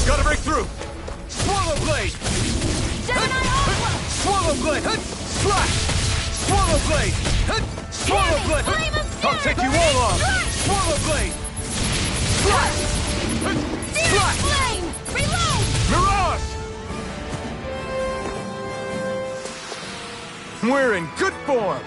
Gotta break through! Swallow Blade! Gemini Ultra! Swallow Blade! Slash! Swallow Blade! Swallow Damn it! Blade! Flame of I'll take you all on! Swallow Blade! Slash! Searing Slash! Flame! Reload! Mirage! We're in good form!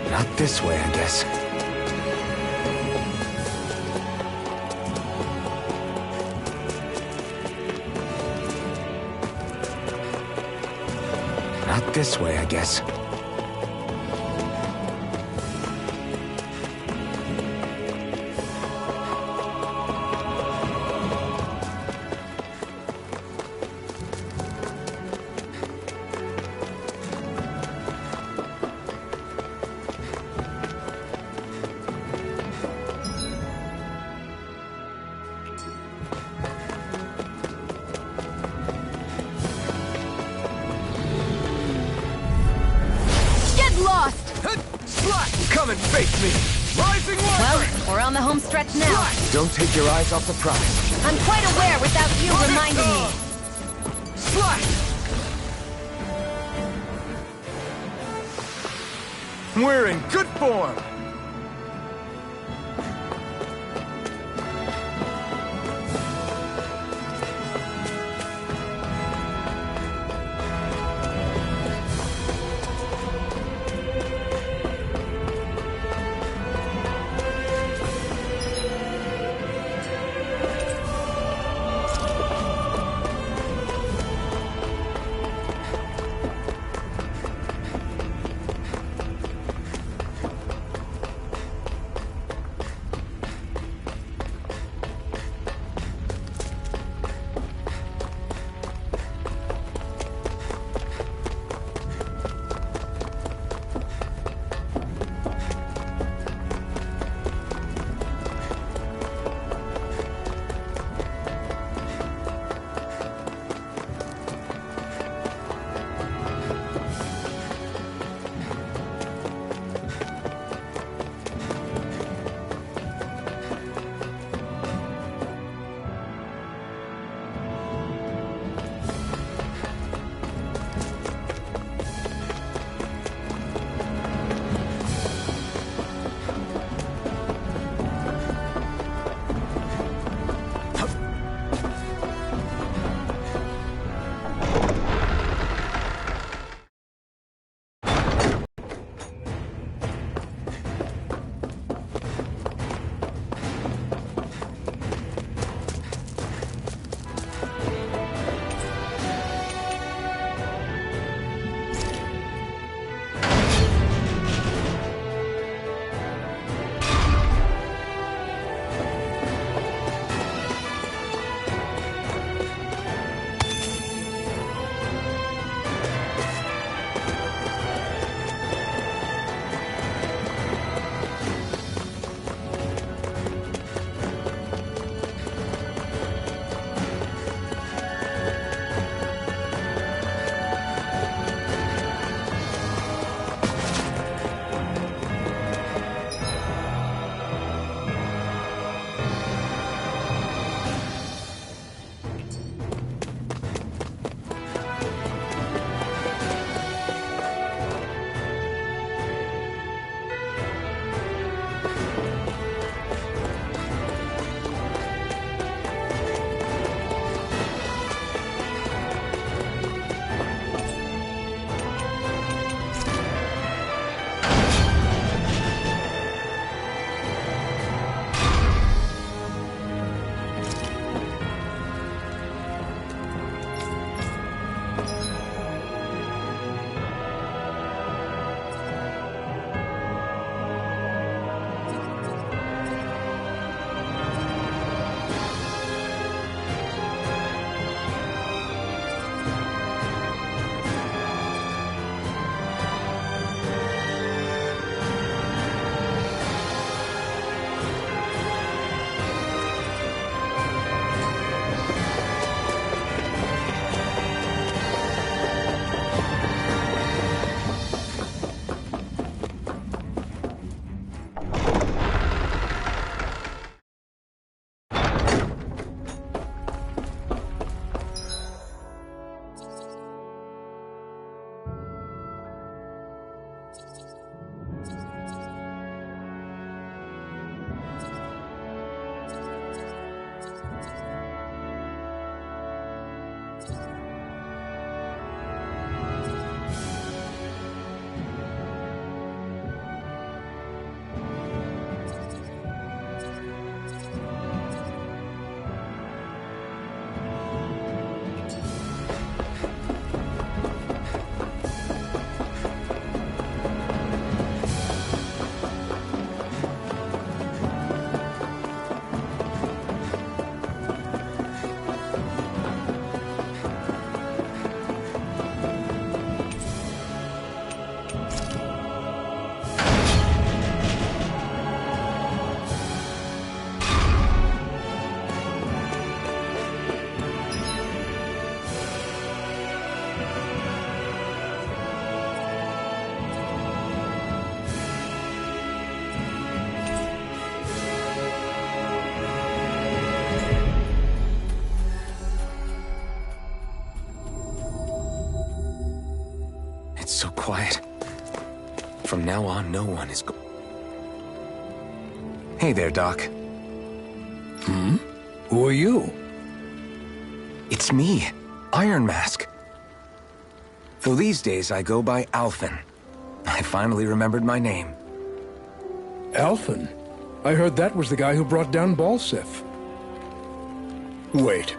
Not this way, I guess. Not this way, I guess. Come and face me! Rising Well, Wyvern! we're on the home stretch now. Don't take your eyes off the prize. I'm quite aware without you reminding me. Slash! We're in good form! From now on, no one is Hey there, Doc. Who are you? It's me, Iron Mask. Though these days I go by Alphen. I finally remembered my name. Alphen? I heard that was the guy who brought down Balseph. Wait.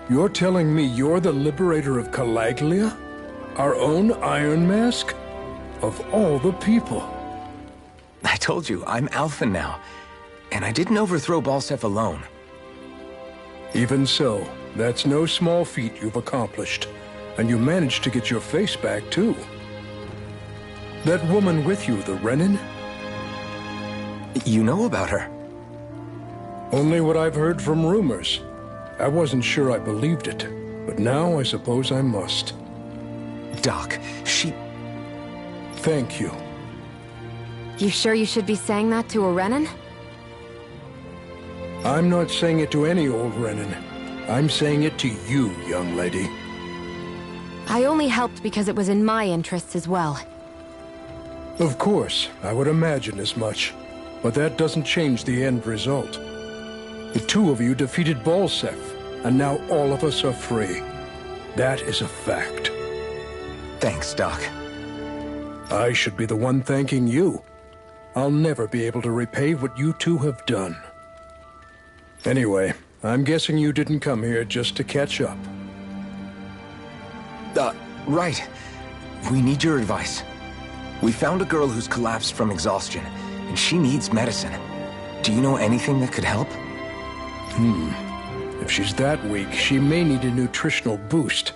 You're telling me you're the liberator of Calaglia? Our own Iron Mask? Of all the people. I told you, I'm Alphen now. And I didn't overthrow Balseph alone. Even so, that's no small feat you've accomplished. And you managed to get your face back, too. That woman with you, the Renin? You know about her? Only what I've heard from rumors. I wasn't sure I believed it, but now I suppose I must. Doc, she... Thank you. You sure you should be saying that to a Renin? I'm not saying it to any old Renin. I'm saying it to you, young lady. I only helped because it was in my interests as well. Of course, I would imagine as much. But that doesn't change the end result. The two of you defeated Balseph, and now all of us are free. That is a fact. Thanks, Doc. I should be the one thanking you. I'll never be able to repay what you two have done. Anyway, I'm guessing you didn't come here just to catch up. Right. We need your advice. We found a girl who's collapsed from exhaustion, and she needs medicine. Do you know anything that could help? If she's that weak, she may need a nutritional boost.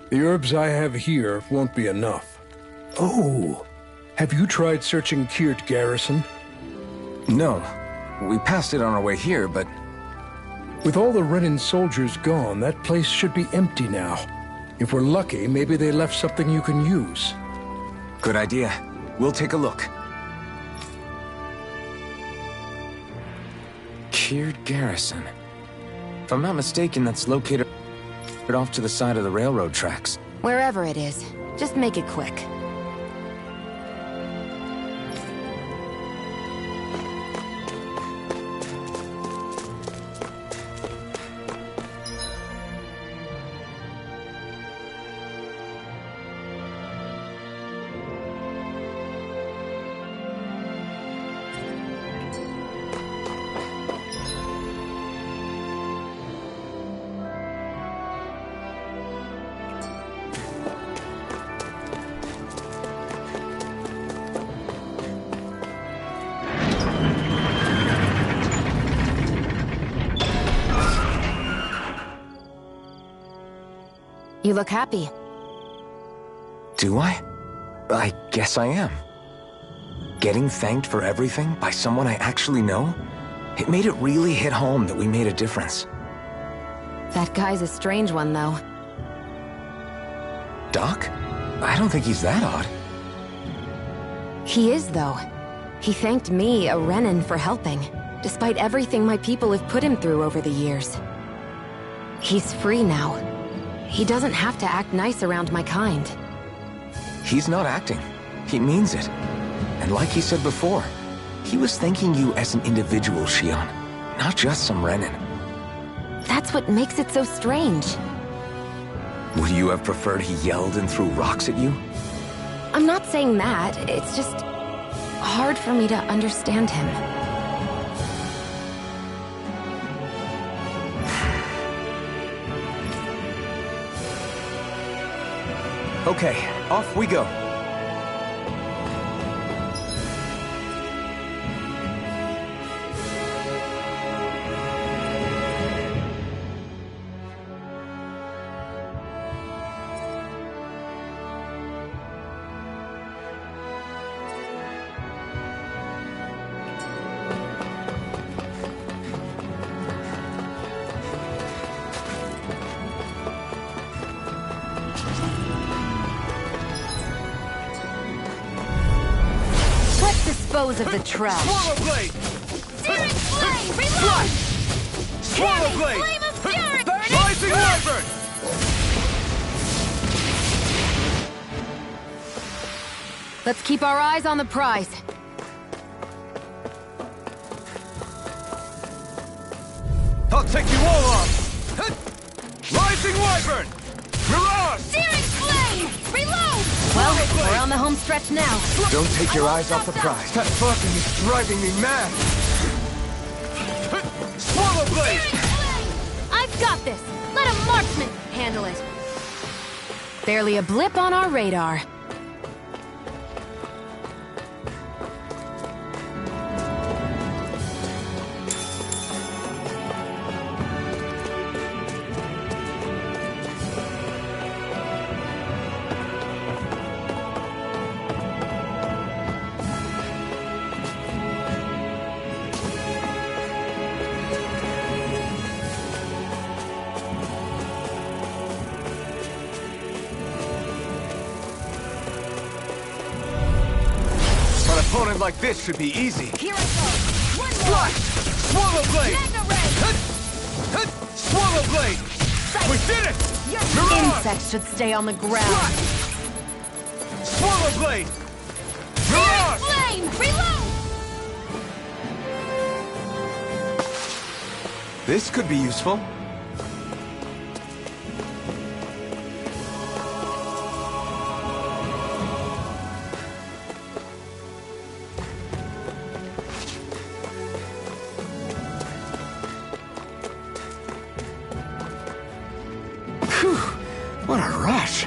The herbs I have here won't be enough. Oh, have you tried searching Kirt Garrison? No. We passed it on our way here, but... With all the Renin soldiers gone, that place should be empty now. If we're lucky, maybe they left something you can use. Good idea. We'll take a look. Kirt Garrison. If I'm not mistaken, that's located off to the side of the railroad tracks. Wherever it is, just make it quick. You look happy. Do I? I guess I am. Getting thanked for everything by someone I actually know? It made it really hit home that we made a difference. That guy's a strange one, though. Doc? I don't think he's that odd. He is, though. He thanked me, a Renin, for helping, despite everything my people have put him through over the years. He's free now. He doesn't have to act nice around my kind. He's not acting. He means it. And like he said before, he was thanking you as an individual, Shionne, not just some Renin. That's what makes it so strange. Would you have preferred he yelled and threw rocks at you? I'm not saying that. It's just hard for me to understand him. Okay, off we go. Dispose of the trash. Swallow blade! Searing flame! Reload! Swallow blade! Flame of fury! Rising wyvern! Let's keep our eyes on the prize. I'll take you all on! Rising Wyvern! Mirage! Searing Flame! Reload! Well, we're on the home stretch now. Don't take your eyes off the prize. That fucking is driving me mad. Swallow Blade! I've got this! Let a marksman handle it! Barely a blip on our radar. An opponent like this should be easy. Here I go! One more! Slash! Swallow Blade! Magna Ray! Swallow Blade! We did it! Mirage! Insects should stay on the ground. Slash! Swallow Blade! Mirage! Flame! Reload! This could be useful. Phew, what a rush.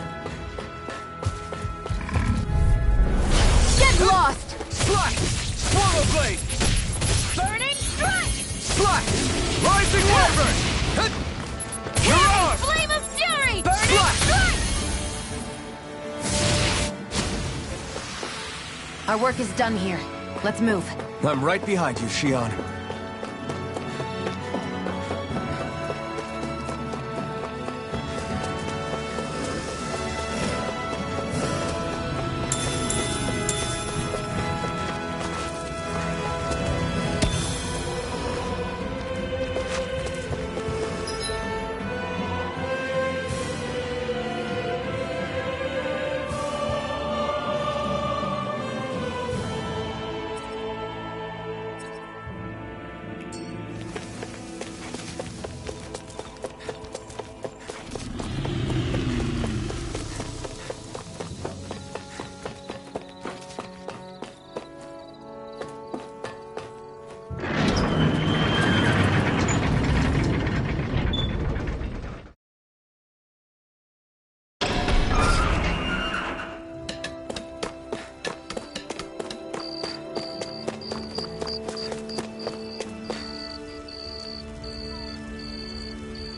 Get lost! Slash! Swallow Blade! Burning Strike! Slash! Rising Wyvern! Mirage! Flame of Fury! Burning Slash! Strike! Our work is done here. Let's move. I'm right behind you, Xion.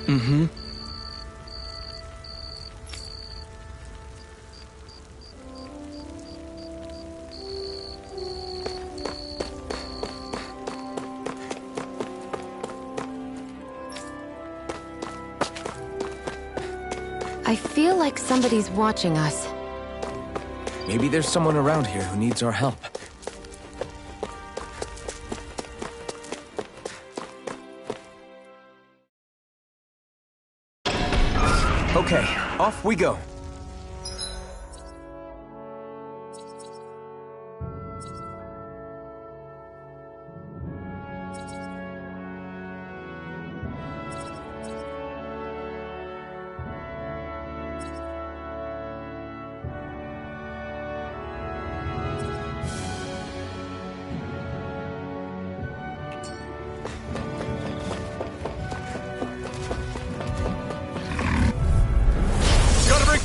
Mm-hmm. I feel like somebody's watching us. Maybe there's someone around here who needs our help. Okay, off we go.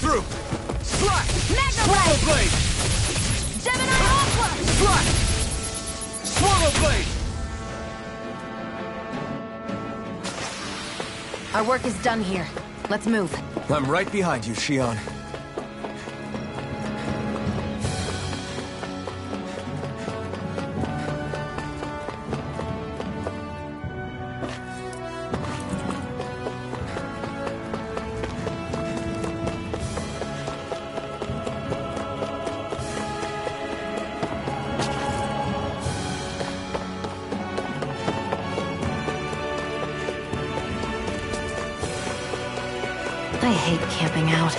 Through! Slash! Magna Swallow Ray! Blade! Gemini Aqua! Slash! Swallow Blade! Our work is done here. Let's move. I'm right behind you, Xion. I hate camping out.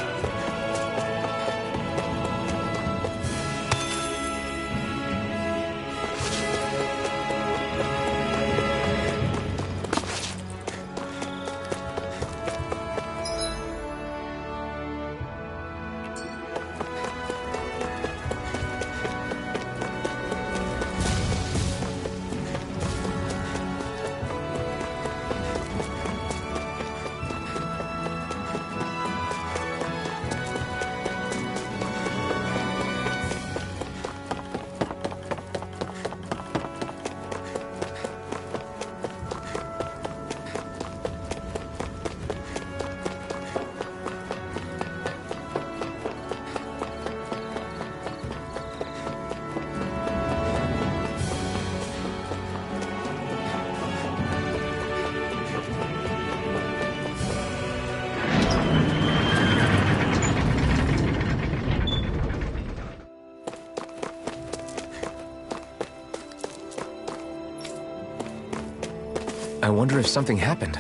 I wonder if something happened.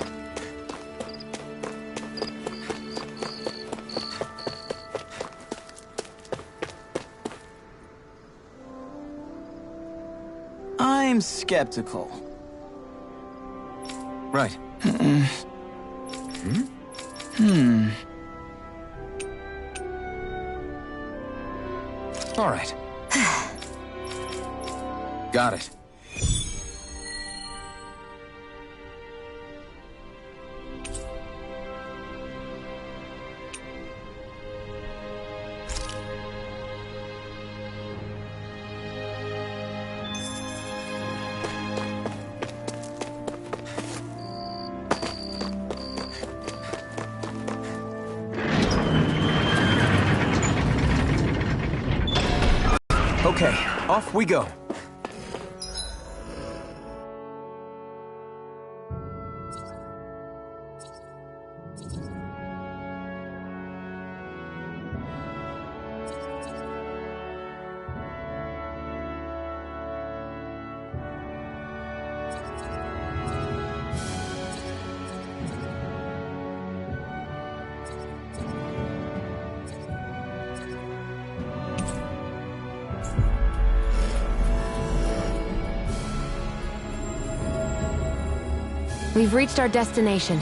I'm skeptical. Right. All right. Got it. Okay, off we go. We've reached our destination.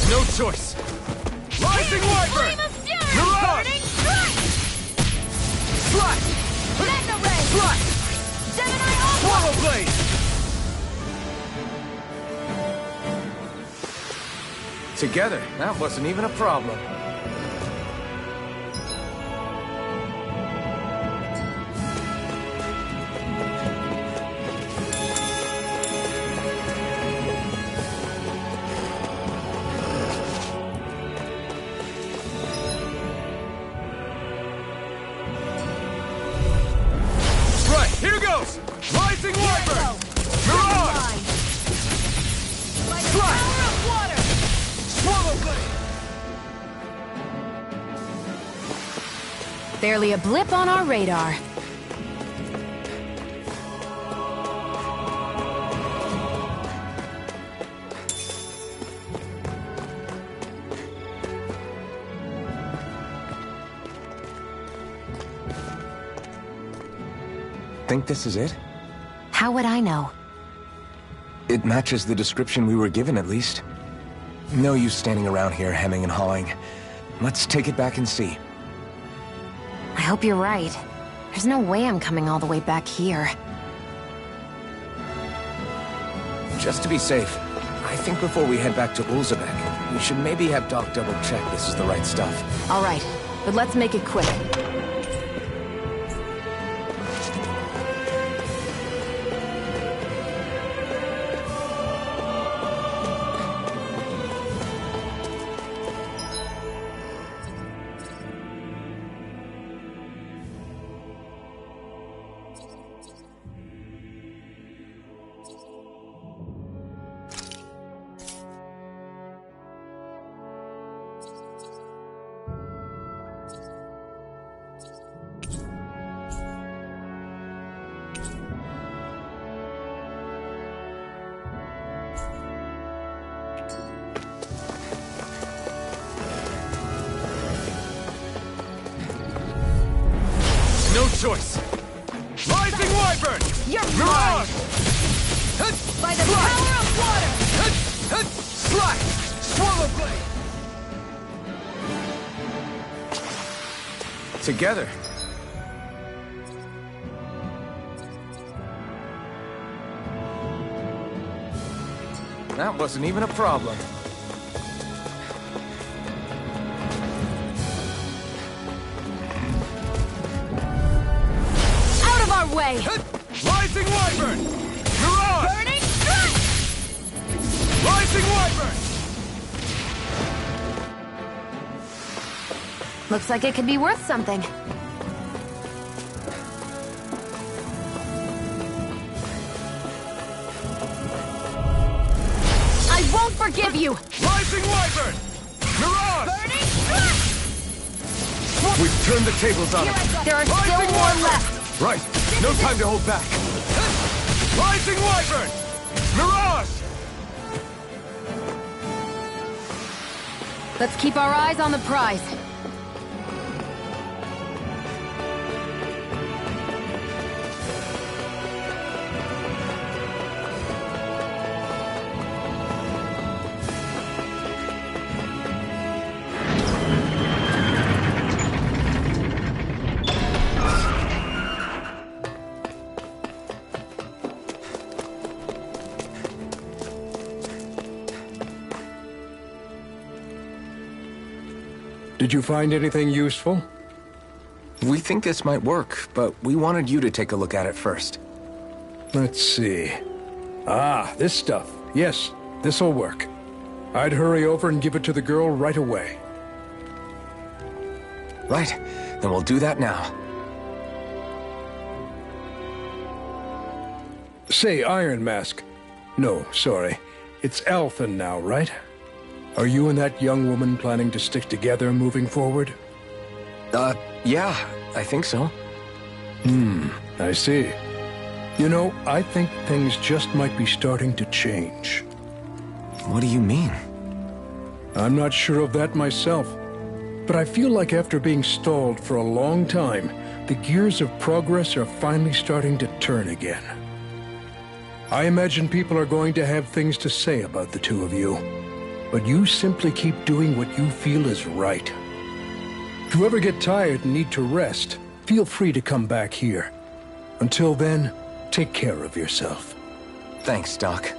No choice. Rising Wyvern! Mirage! Slash! Mega Ray! Slash! Gemini Alpha! Swallow Blade! Together, that wasn't even a problem. Here goes! Rising Wyvern! Mirage! By the Slash! power of water! Swallow Blade! Barely a blip on our radar. Think this is it? How would I know? It matches the description we were given, at least. No use standing around here hemming and hawing. Let's take it back and see. I hope you're right. There's no way I'm coming all the way back here. Just to be safe, I think before we head back to Ulzebek, we should maybe have Doc double-check this is the right stuff. All right, but let's make it quick. choice. Rising Wyvern! You're Mirage! By the power of water! Slash! Swallow Blade! Together. That wasn't even a problem. Out of our way! Rising Wyvern! Mirage! Burning Strike! Rising Wyvern! Looks like it could be worth something. I won't forgive you! Rising Wyvern! Mirage! Burning Strike! We've turned the tables on Here him. I go! There are still Rising more Wyvern! left. Right. No time to hold back. Rising Wyvern! Mirage! Let's keep our eyes on the prize. Did you find anything useful? We think this might work, but we wanted you to take a look at it first. Let's see. Ah, this stuff. Yes, this'll work. I'd hurry over and give it to the girl right away. Right, then we'll do that now. Say, Iron Mask. No, sorry. It's Althen now, right? Are you and that young woman planning to stick together moving forward? Yeah, I think so. I see. You know, I think things just might be starting to change. What do you mean? I'm not sure of that myself, but I feel like after being stalled for a long time, the gears of progress are finally starting to turn again. I imagine people are going to have things to say about the two of you, but you simply keep doing what you feel is right. If you ever get tired and need to rest, feel free to come back here. Until then, take care of yourself. Thanks, Doc.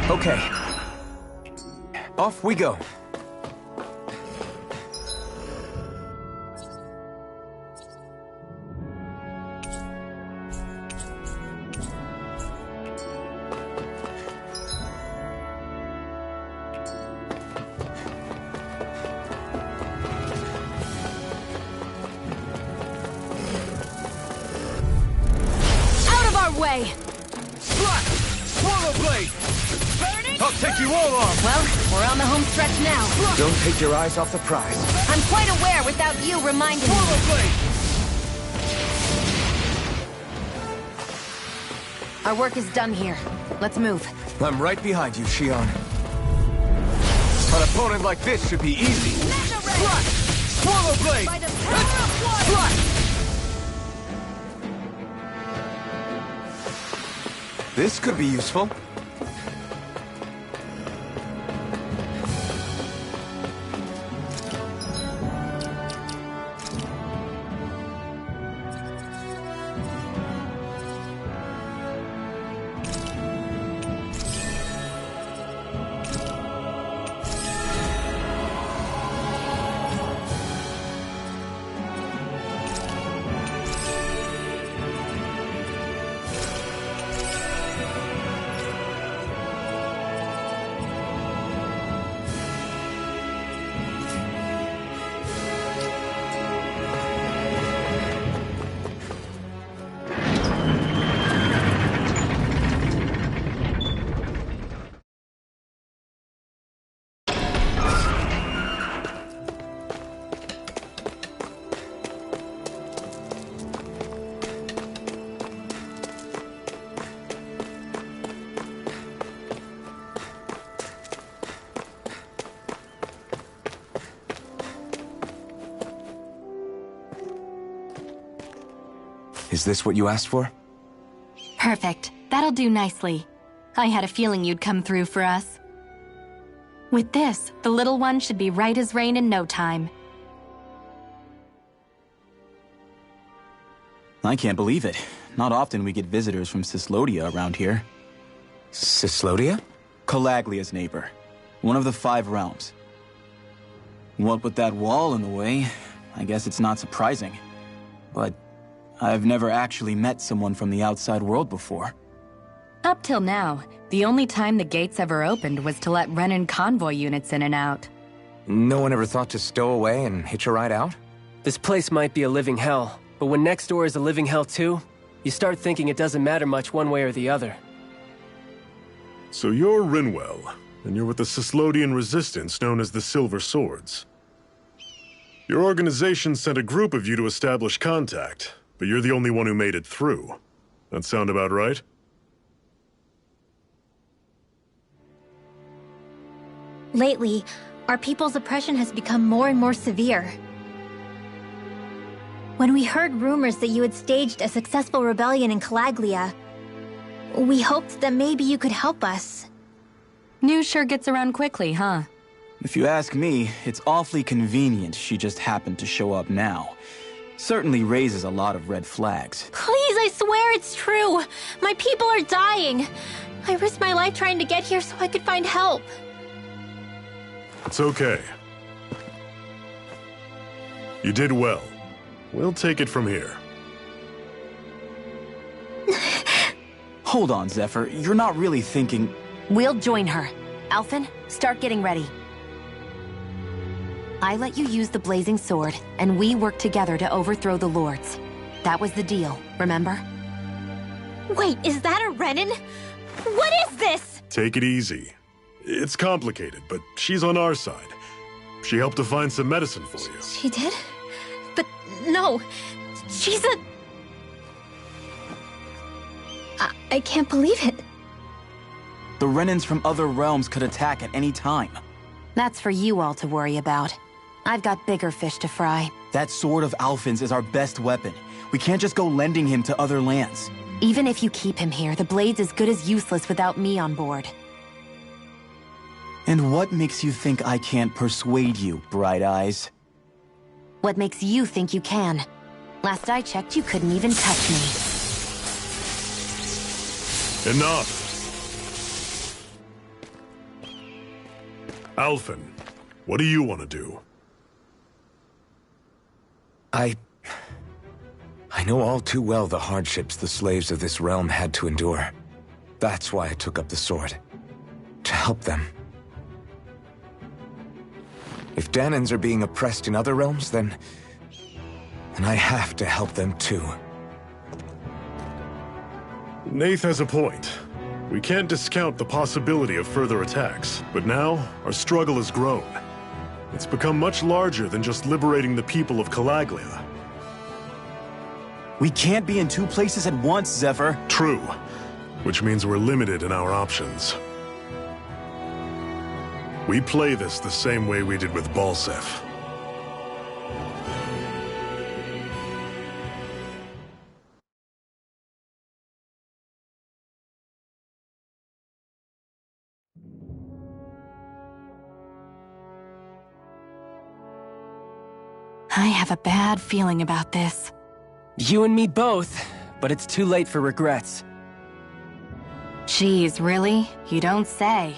Okay. Off we go. Out of our way! Slash! Swallow Blade! Burning I'll take you all on! Well, we're on the home stretch now. Don't take your eyes off the prize. I'm quite aware without you reminding me. Swallow Blade! Our work is done here. Let's move. I'm right behind you, Shion. An opponent like this should be easy. Mega Ray! Slash! Swallow Blade! By the power of water! Slash! This could be useful. Is this what you asked for? Perfect. That'll do nicely. I had a feeling you'd come through for us. With this, the little one should be right as rain in no time. I can't believe it. Not often we get visitors from Cyslodia around here. Cyslodia? Calaglia's neighbor. One of the 5 realms. What with that wall in the way, I guess it's not surprising. But I've never actually met someone from the outside world before. Up till now, the only time the gates ever opened was to let Renan convoy units in and out. No one ever thought to stow away and hitch a ride out? This place might be a living hell, but when next door is a living hell too, you start thinking it doesn't matter much one way or the other. So you're Rinwell, and you're with the Cyslodian resistance known as the Silver Swords. Your organization sent a group of you to establish contact, but you're the only one who made it through. That sound about right? Lately, our people's oppression has become more and more severe. When we heard rumors that you had staged a successful rebellion in Calaglia, we hoped that maybe you could help us. News sure gets around quickly, huh? If you ask me, it's awfully convenient she just happened to show up now. Certainly raises a lot of red flags. Please, I swear it's true! My people are dying! I risked my life trying to get here so I could find help. It's okay. You did well. We'll take it from here. Hold on, Zephyr. You're not really thinking... We'll join her. Alphen, start getting ready. I let you use the blazing sword, and we worked together to overthrow the lords. That was the deal, remember? Wait, is that a Renan? What is this? Take it easy. It's complicated, but she's on our side. She helped to find some medicine for you. She did? But no, she's a... I can't believe it. The Renans from other realms could attack at any time. That's for you all to worry about. I've got bigger fish to fry. That sword of Alphen's is our best weapon. We can't just go lending him to other lands. Even if you keep him here, the blade's as good as useless without me on board. And what makes you think I can't persuade you, Bright Eyes? What makes you think you can? Last I checked, you couldn't even touch me. Enough! Alphen, what do you want to do? I know all too well the hardships the slaves of this realm had to endure. That's why I took up the sword. To help them. If Dahnans are being oppressed in other realms, then I have to help them too. Nath has a point. We can't discount the possibility of further attacks, but now our struggle has grown. It's become much larger than just liberating the people of Calaglia. We can't be in 2 places at once, Zephyr. True, which means we're limited in our options. We play this the same way we did with Balseph. I have a bad feeling about this. You and me both, but it's too late for regrets. Jeez, really? You don't say.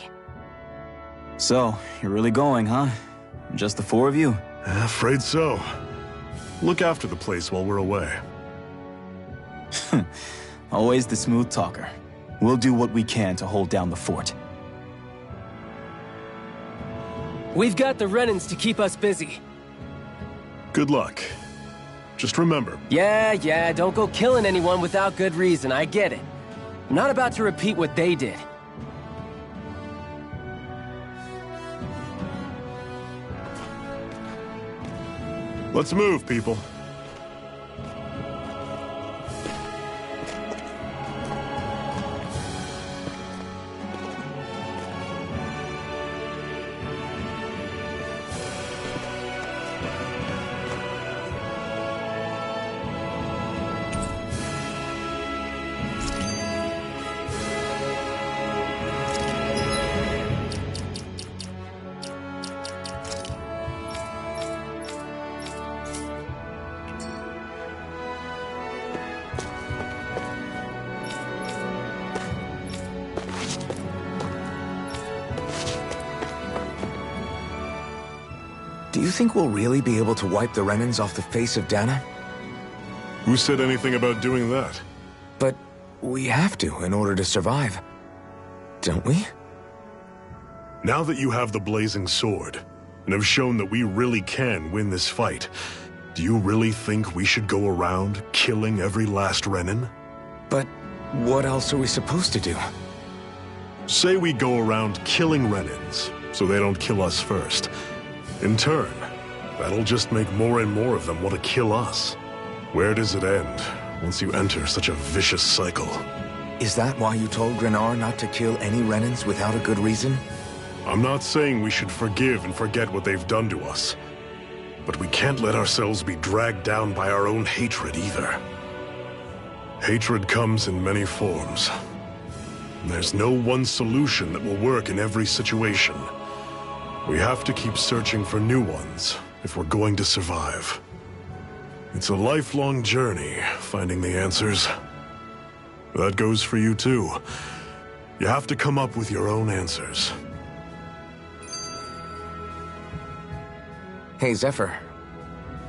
So, you're really going, huh? Just the 4 of you? Afraid so. Look after the place while we're away. Always the smooth talker. We'll do what we can to hold down the fort. We've got the Renans to keep us busy. Good luck. Just remember... Yeah, don't go killing anyone without good reason, I get it. I'm not about to repeat what they did. Let's move, people. Do you think we'll really be able to wipe the Renans off the face of Dana? Who said anything about doing that? But we have to in order to survive. Don't we? Now that you have the Blazing Sword, and have shown that we really can win this fight, do you really think we should go around killing every last Renan? But what else are we supposed to do? Say we go around killing Renans, so they don't kill us first. In turn, that'll just make more and more of them want to kill us. Where does it end, once you enter such a vicious cycle? Is that why you told Grenar not to kill any Renans without a good reason? I'm not saying we should forgive and forget what they've done to us. But we can't let ourselves be dragged down by our own hatred either. Hatred comes in many forms. There's no one solution that will work in every situation. We have to keep searching for new ones if we're going to survive. It's a lifelong journey, finding the answers. That goes for you too. You have to come up with your own answers. Hey, Zephyr.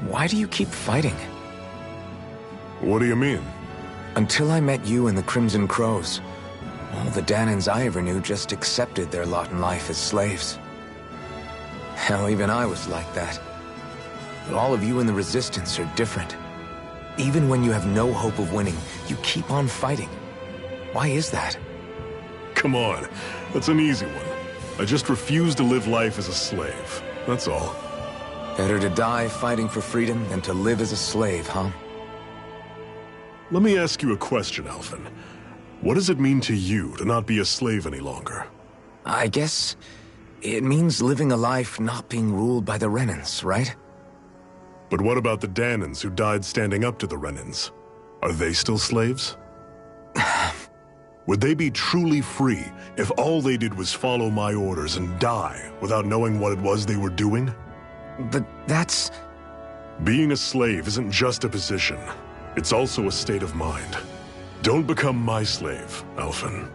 Why do you keep fighting? What do you mean? Until I met you and the Crimson Crows, all the Danans I ever knew just accepted their lot in life as slaves. Hell, even I was like that. But all of you in the Resistance are different. Even when you have no hope of winning, you keep on fighting. Why is that? Come on, that's an easy one. I just refuse to live life as a slave, that's all. Better to die fighting for freedom than to live as a slave, huh? Let me ask you a question, Alphen. What does it mean to you to not be a slave any longer? I guess it means living a life not being ruled by the Renans, right? But what about the Danans who died standing up to the Renans? Are they still slaves? Would they be truly free if all they did was follow my orders and die without knowing what it was they were doing? But that's... Being a slave isn't just a position. It's also a state of mind. Don't become my slave, Alphen.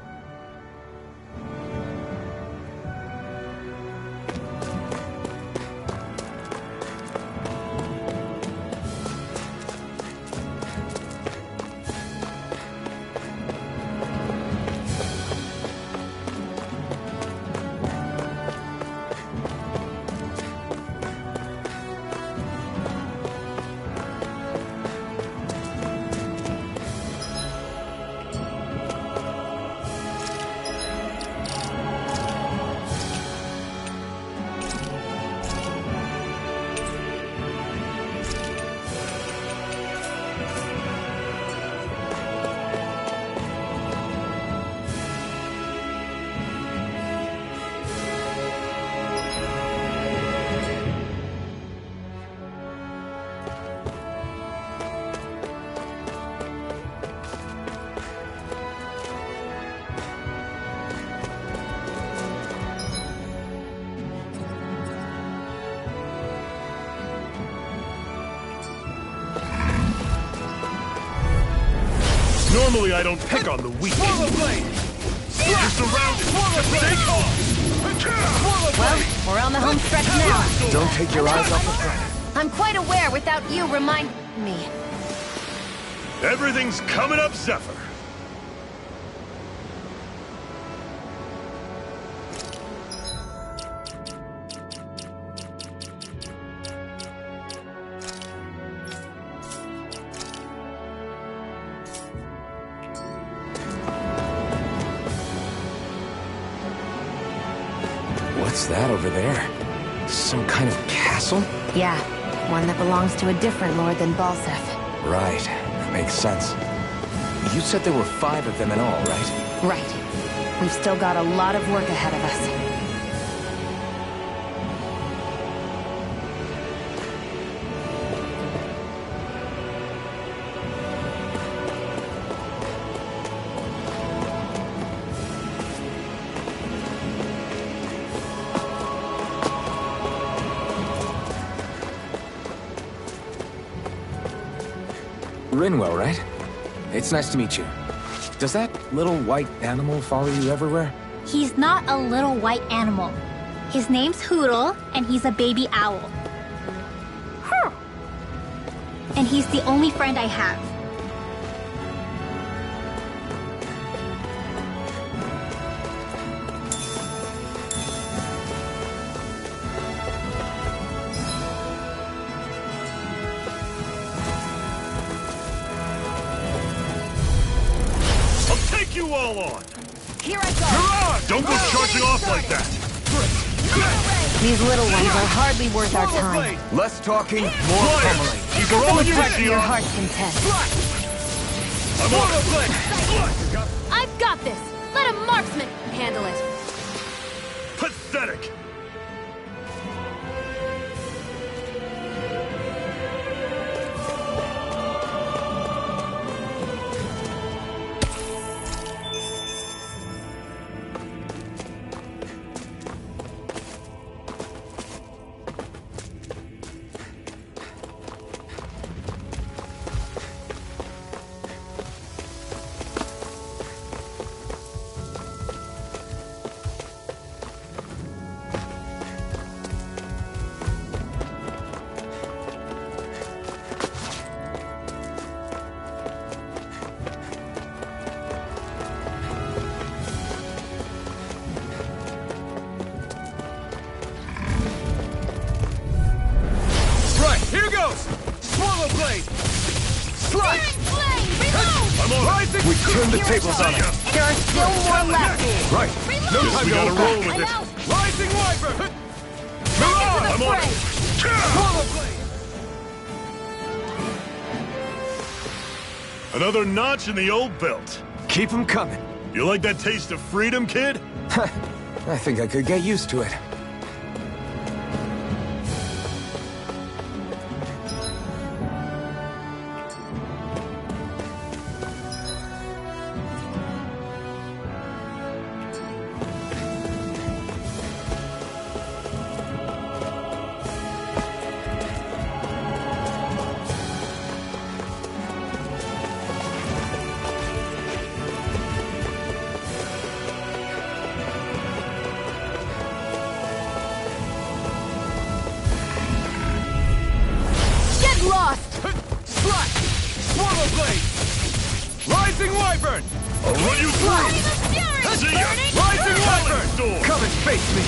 Normally I don't pick on the weak. Just around it. Well, we're on the home stretch now. Don't take your eyes off the prize. I'm quite aware without you remind me. Everything's coming up, Zephyr. What's that over there? Some kind of castle? Yeah, one that belongs to a different lord than Balseph. Right, that makes sense. You said there were 5 of them in all, right? Right. We've still got a lot of work ahead of us. Rinwell, right? It's nice to meet you. Does that little white animal follow you everywhere? He's not a little white animal. His name's Hootle, and he's a baby owl. and he's the only friend I have. I'll take you all on! Here I go! You're on! Don't go charging off like that! These little ones are hardly worth our time. Less talking, more pummeling. These are all you, Fight to your Xion! heart's content. I'm on it! I've got this! Let a marksman handle it! Pathetic! Here goes! Swallow blade! Slice! I'm on it! Rising! We turned the tables on him. There are still more left! Right. No Guess time we to gotta hold roll back. with it! Rising Wyvern! I'm on it! Swallow blade! Another notch in the old belt. Keep them coming. You like that taste of freedom, kid? I think I could get used to it. Get lost! Slash! Swallow blade! Rising Wyvern! I'll run you through! See ya! Rising Wyvern! Door! Come and face me.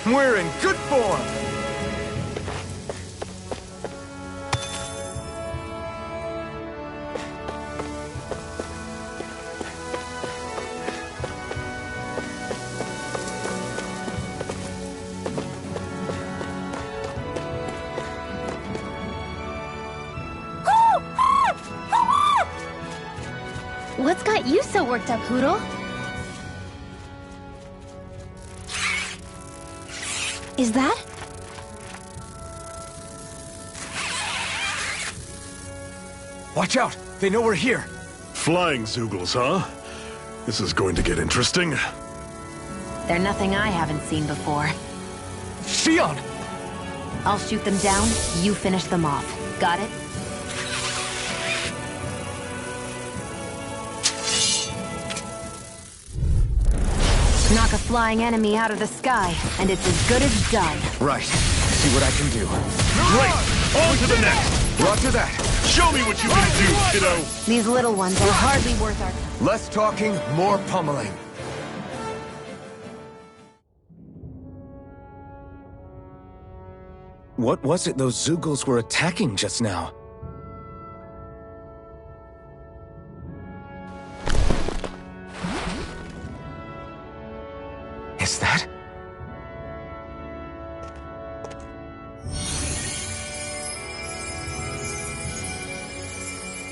We're in good form. What's got you so worked up, Hootle? Is that? Watch out. They know we're here. Flying Zeugles, huh? This is going to get interesting. They're nothing I haven't seen before. Xion! I'll shoot them down, you finish them off. Got it? Knock a flying enemy out of the sky, and it's as good as done. Right. See what I can do. Great! On to the next! Roger that. Show me what you can do, kiddo! These little ones are hardly worth our time. Less talking, more pummeling. What was it those Zeugles were attacking just now? Is that?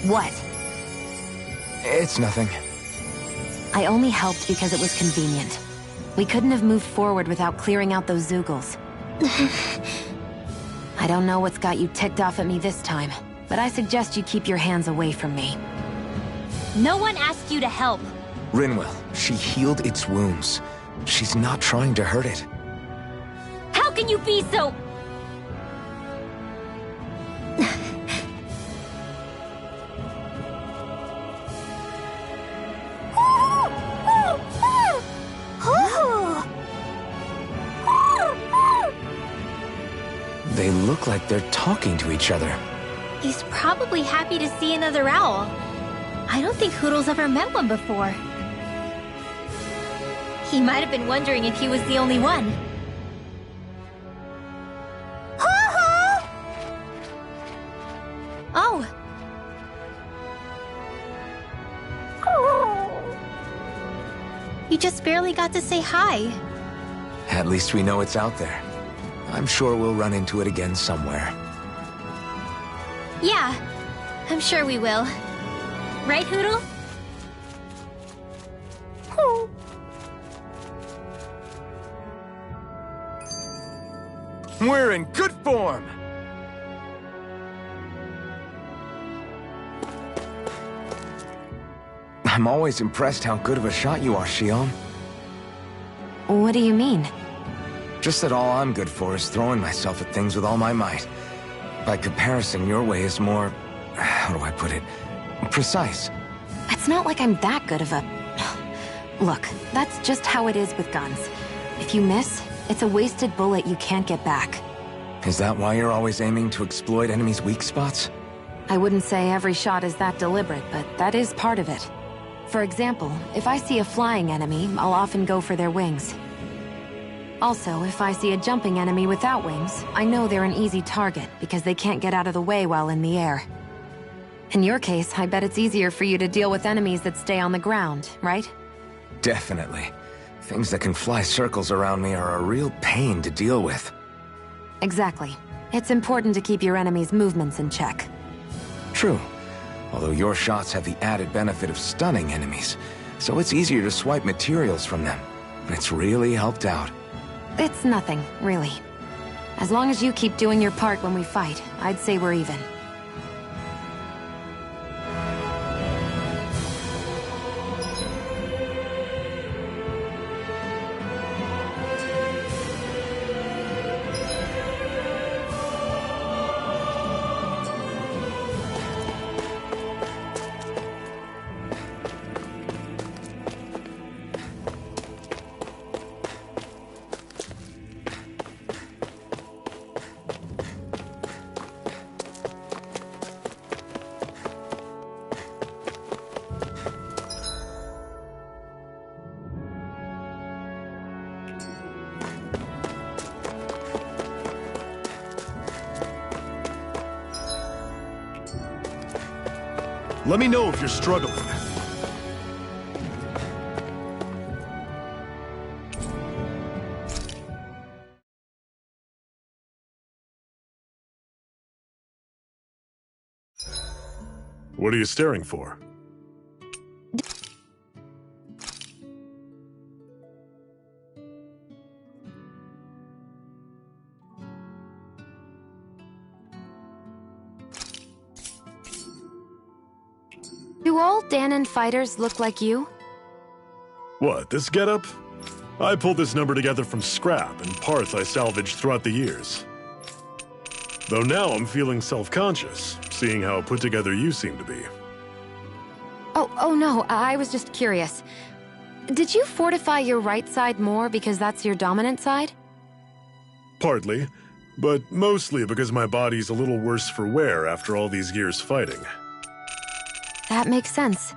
What? It's nothing. I only helped because it was convenient. We couldn't have moved forward without clearing out those Zeugles. I don't know what's got you ticked off at me this time, but I suggest you keep your hands away from me. No one asked you to help. Rinwell, she healed its wounds. She's not trying to hurt it. How can you be so... look like they're talking to each other. He's probably happy to see another owl. I don't think Hoodle's ever met one before. He might have been wondering if he was the only one. Oh. You just barely got to say hi. At least we know it's out there. I'm sure we'll run into it again somewhere. Yeah, I'm sure we will. Right, Hoodle? We're in good form! I'm always impressed how good of a shot you are, Xion. What do you mean? Just that all I'm good for is throwing myself at things with all my might. By comparison, your way is more... how do I put it? Precise. It's not like I'm that good of a... Look, that's just how it is with guns. If you miss, it's a wasted bullet you can't get back. Is that why you're always aiming to exploit enemies' weak spots? I wouldn't say every shot is that deliberate, but that is part of it. For example, if I see a flying enemy, I'll often go for their wings. Also, if I see a jumping enemy without wings, I know they're an easy target because they can't get out of the way while in the air. In your case, I bet it's easier for you to deal with enemies that stay on the ground, right? Definitely. Things that can fly circles around me are a real pain to deal with. Exactly. It's important to keep your enemy's movements in check. True. Although your shots have the added benefit of stunning enemies, so it's easier to swipe materials from them. It's really helped out. It's nothing, really. As long as you keep doing your part when we fight, I'd say we're even. Let me know if you're struggling. What are you staring for? Do all Dahnan fighters look like you? What, this getup? I pulled this number together from scrap and parts I salvaged throughout the years. Though now I'm feeling self-conscious, seeing how put together you seem to be. Oh no, I was just curious. Did you fortify your right side more because that's your dominant side? Partly, but mostly because my body's a little worse for wear after all these years fighting. That makes sense.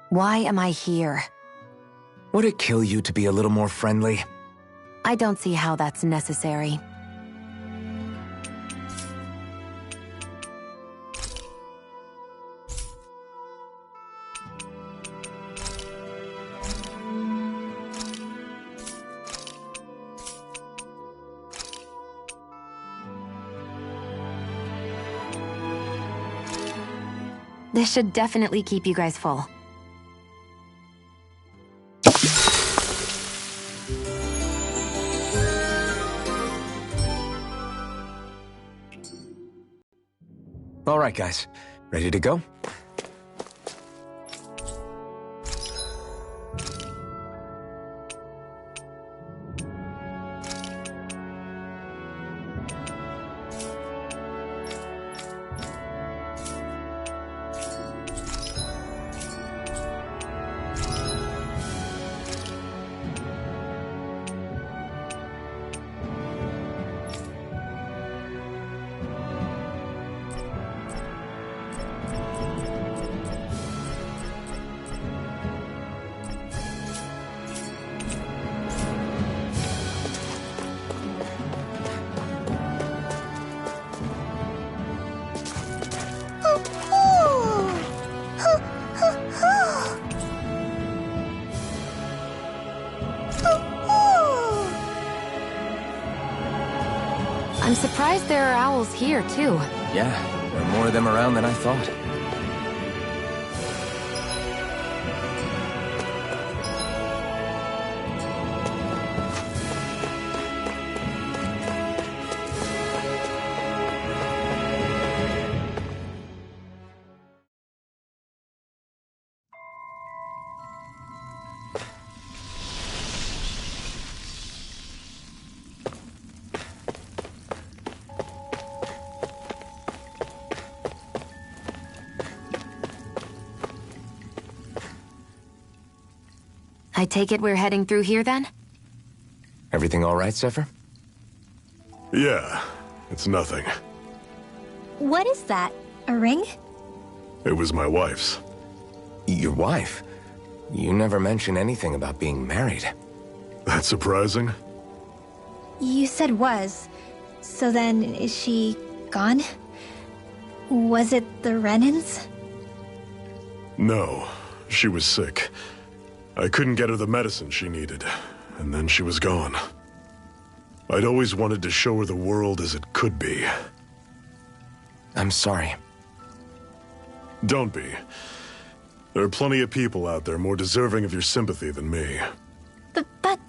Why am I here? Would it kill you to be a little more friendly? I don't see how that's necessary. This should definitely keep you guys full. All right, guys. Ready to go? I'm surprised there are owls here, too. Yeah, there are more of them around than I thought. I take it we're heading through here, then? Everything all right, Zephyr? Yeah, it's nothing. What is that? A ring? It was my wife's. Your wife? You never mentioned anything about being married. That's surprising? You said was. So then, is she gone? Was it the Renans? No, she was sick. I couldn't get her the medicine she needed, and then she was gone. I'd always wanted to show her the world as it could be. I'm sorry. Don't be. There are plenty of people out there more deserving of your sympathy than me. But...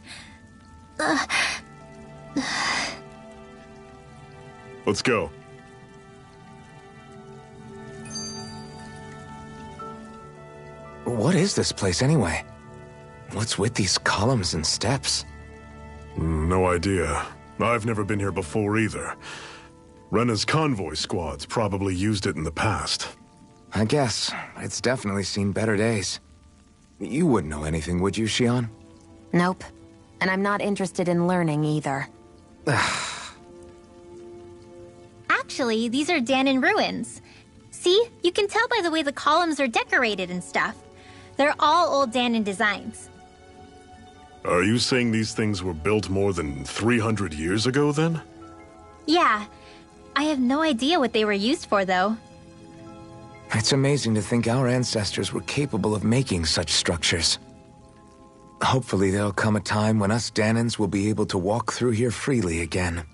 Let's go. What is this place, anyway? What's with these columns and steps? No idea. I've never been here before either. Rena's convoy squads probably used it in the past. I guess. It's definitely seen better days. You wouldn't know anything, would you, Xion? Nope. And I'm not interested in learning either. Actually, these are Dahnan ruins. See? You can tell by the way the columns are decorated and stuff. They're all old Dahnan designs. Are you saying these things were built more than 300 years ago, then? Yeah. I have no idea what they were used for, though. It's amazing to think our ancestors were capable of making such structures. Hopefully there'll come a time when us Dahnans will be able to walk through here freely again.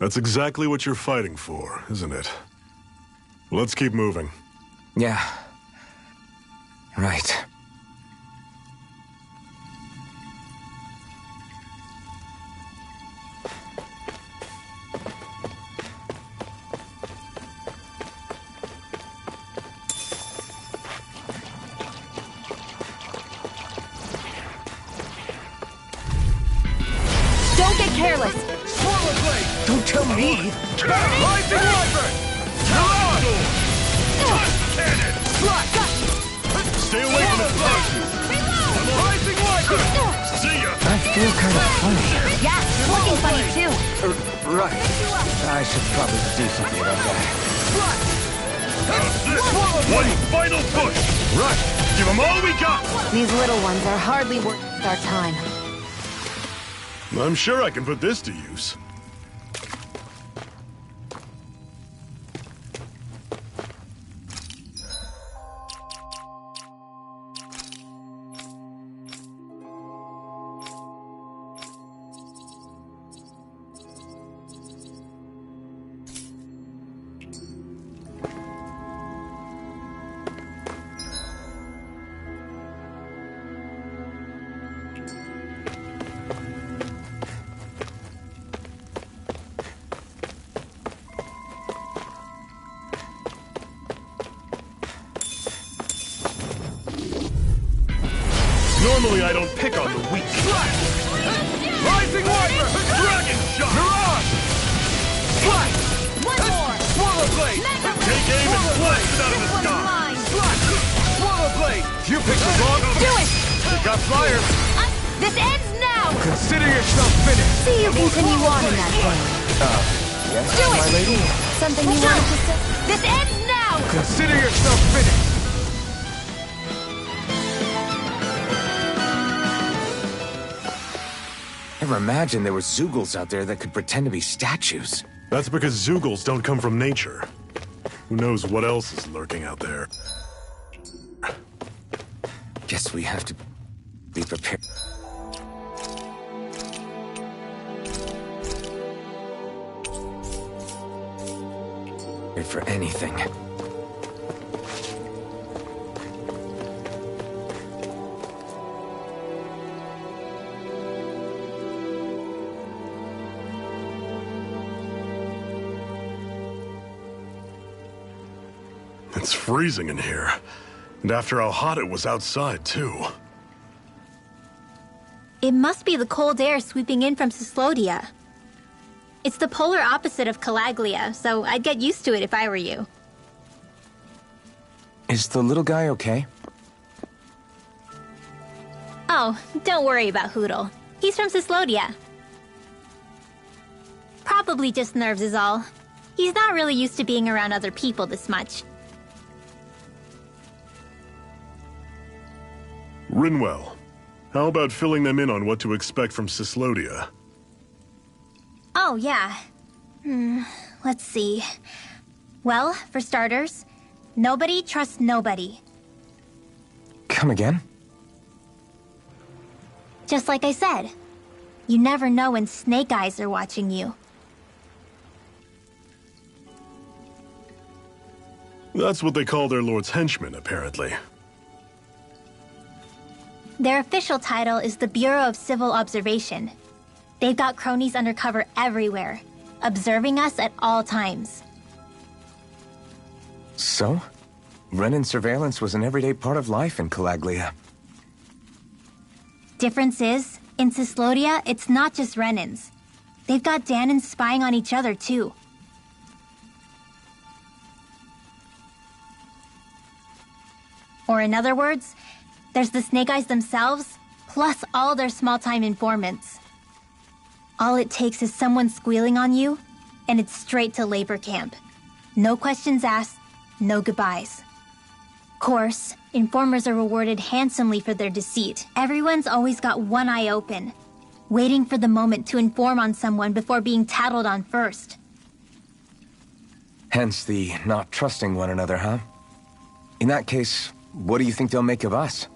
That's exactly what you're fighting for, isn't it? Let's keep moving. Yeah. Right. Don't get careless! Swallow blade! Don't tell me! Rising Wyvern! Cannon! Slash! Stay away from the flashes! Rising Wyvern! See ya! I feel kind of funny. Yeah, you're looking funny too. Right. I should probably do something about that. One final push! Right! Give them all we got! These little ones are hardly worth our time. I'm sure I can put this to use. Normally I don't pick on the weak. Rising Wyvern! Dragon shot! Mirage! Slash! One more! Swallow blade! Take aim and blast it out of the sky! Slash! Swallow blade! You picked the wrong... Do it! You got fire! This ends now! Consider yourself finished! See you continue on in that way. Yes, Do it! my lady? Something you wanted to say? This ends now! Consider yourself finished! Never imagined there were Zeugles out there that could pretend to be statues. That's because Zeugles don't come from nature. Who knows what else is lurking out there? Guess we have to be prepared. for anything. It's freezing in here. And after how hot it was outside, too. It must be the cold air sweeping in from Cyslodia. It's the polar opposite of Calaglia, so I'd get used to it if I were you. Is the little guy okay? Oh, don't worry about Hootle. He's from Cyslodia. Probably just nerves is all. He's not really used to being around other people this much. Rinwell, how about filling them in on what to expect from Cyslodia? Oh, yeah. Let's see. Well, for starters, nobody trusts nobody. Come again? Just like I said, you never know when Snake Eyes are watching you. That's what they call their lord's henchmen, apparently. Their official title is the Bureau of Civil Observation. They've got cronies undercover everywhere, observing us at all times. So? Renan surveillance was an everyday part of life in Calaglia. Difference is, in Cyslodia, it's not just Renans. They've got Danans spying on each other, too. Or in other words, there's the Snake Eyes themselves, plus all their small-time informants. All it takes is someone squealing on you, and it's straight to labor camp. No questions asked, no goodbyes. Of course, informers are rewarded handsomely for their deceit. Everyone's always got one eye open, waiting for the moment to inform on someone before being tattled on first. Hence the not trusting one another, huh? In that case, what do you think they'll make of us?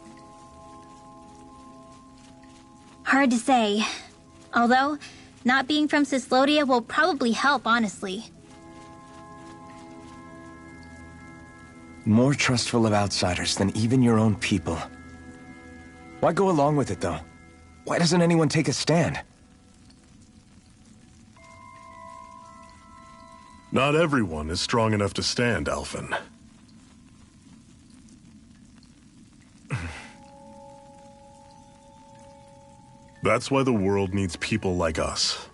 Hard to say. Although, not being from Cyslodia will probably help, honestly. More trustful of outsiders than even your own people. Why go along with it, though? Why doesn't anyone take a stand? Not everyone is strong enough to stand, Alphen. That's why the world needs people like us.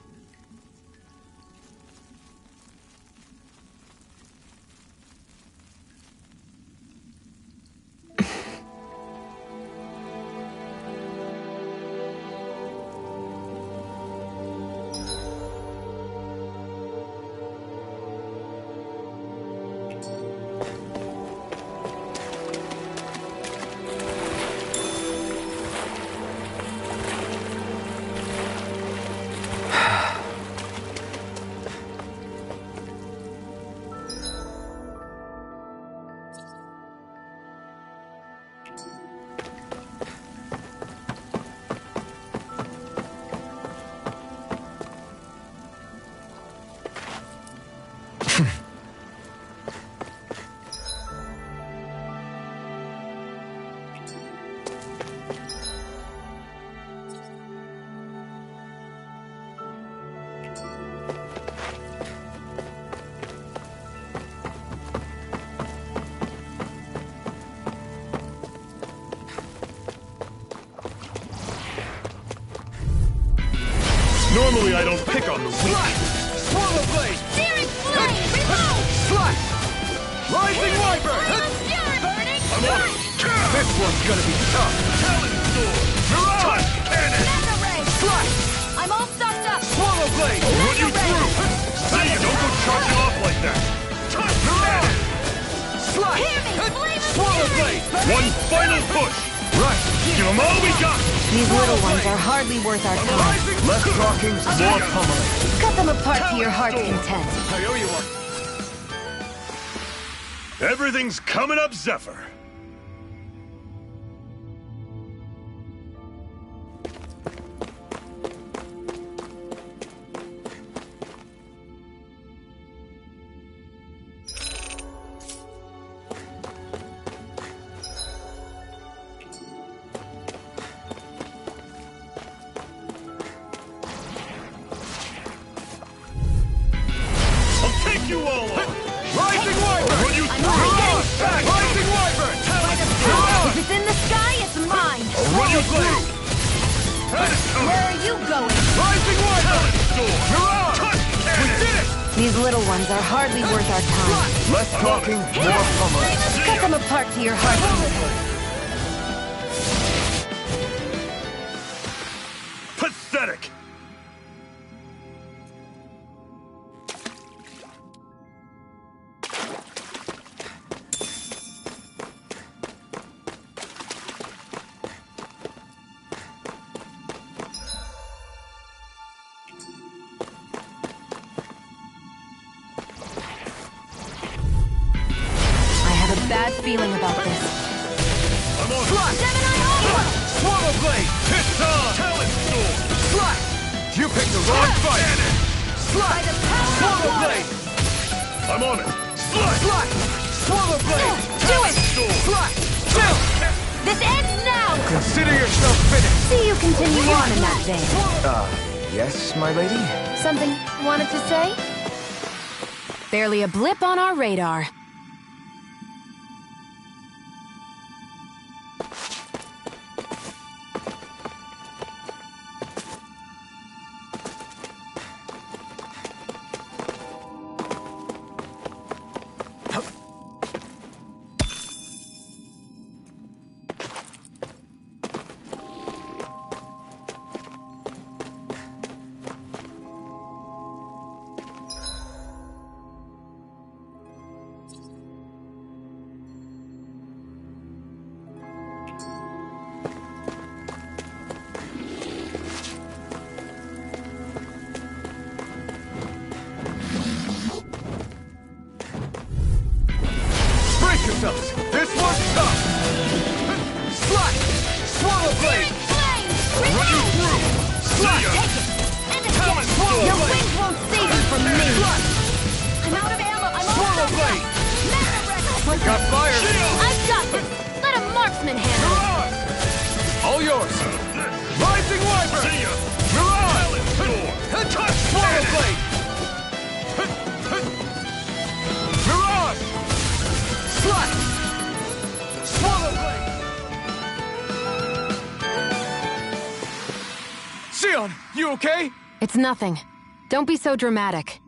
Normally I don't pick on the weak. Swallow blade! Searing flame! Reload! Slash! Rising Wyvern! Fury burning! I'm on it. This one's gonna be tough! Talon Sword! Mirage! Cannon! Mega ray! Slash! I'm all stocked up! Swallow blade! I'll run you through! Hey, don't go charging off like that! Cannon! Slash! Hear me! Flame of Swallow fury! blade! One final push! Right! Give them all we got! These little ones are hardly worth our time. Rising! Less talking, more pummeling. Cut them apart to your heart's content. I owe you one. Everything's coming up, Zephyr! Swallow blade! Where are you going? Rising Wyvern! Mirage! We did it! These little ones are hardly worth our time. Less talking, more pummeling. Cut them apart to your heart's content. Pathetic! Bad feeling about this. I'm on Gemini Alpha! Swallow blade! It's on! Talent Storm! Slack! You picked the wrong fight! Slack! Swallow blade! I'm on it! Slash! Slack! Swallow blade! Do it! Slack! Chill! This ends now! Consider yourself finished! See you continue on in that vein. Yes, my lady? Something you wanted to say? Barely a blip on our radar. Yourselves. This one's tough! Slack! Swallow blade! Run you through! Slack! See ya! Talent Storm! Your wings won't save you from me! Slack! I'm out of ammo! I'm Swallow all blade! Metal Got fire! I've got this! Let a marksman handle it! Mirage! All yours! Rising Wyvern! See ya! Mirage! Talent Storm! Swallow blade! Mirage! Slack! Swallow blade! Xion, you okay? It's nothing. Don't be so dramatic.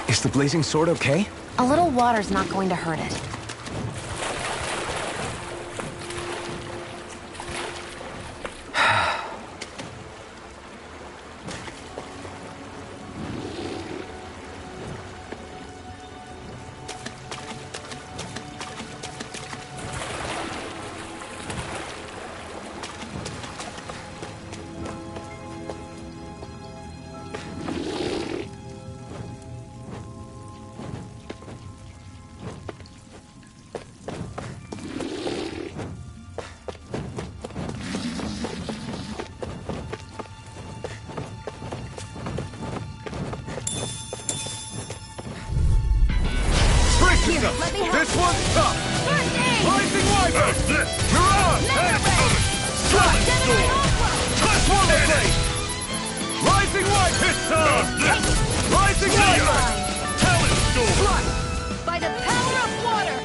Is the blazing sword okay? A little water's not going to hurt it. Here, let me help. This one's tough! First aid! Rising Wyvern! How's this? Mirage! Metal ray! Slack! Gemini Alpha! Swallow blade! Rising It's time! Rising Wyvern! Talon Storm! By the power of water!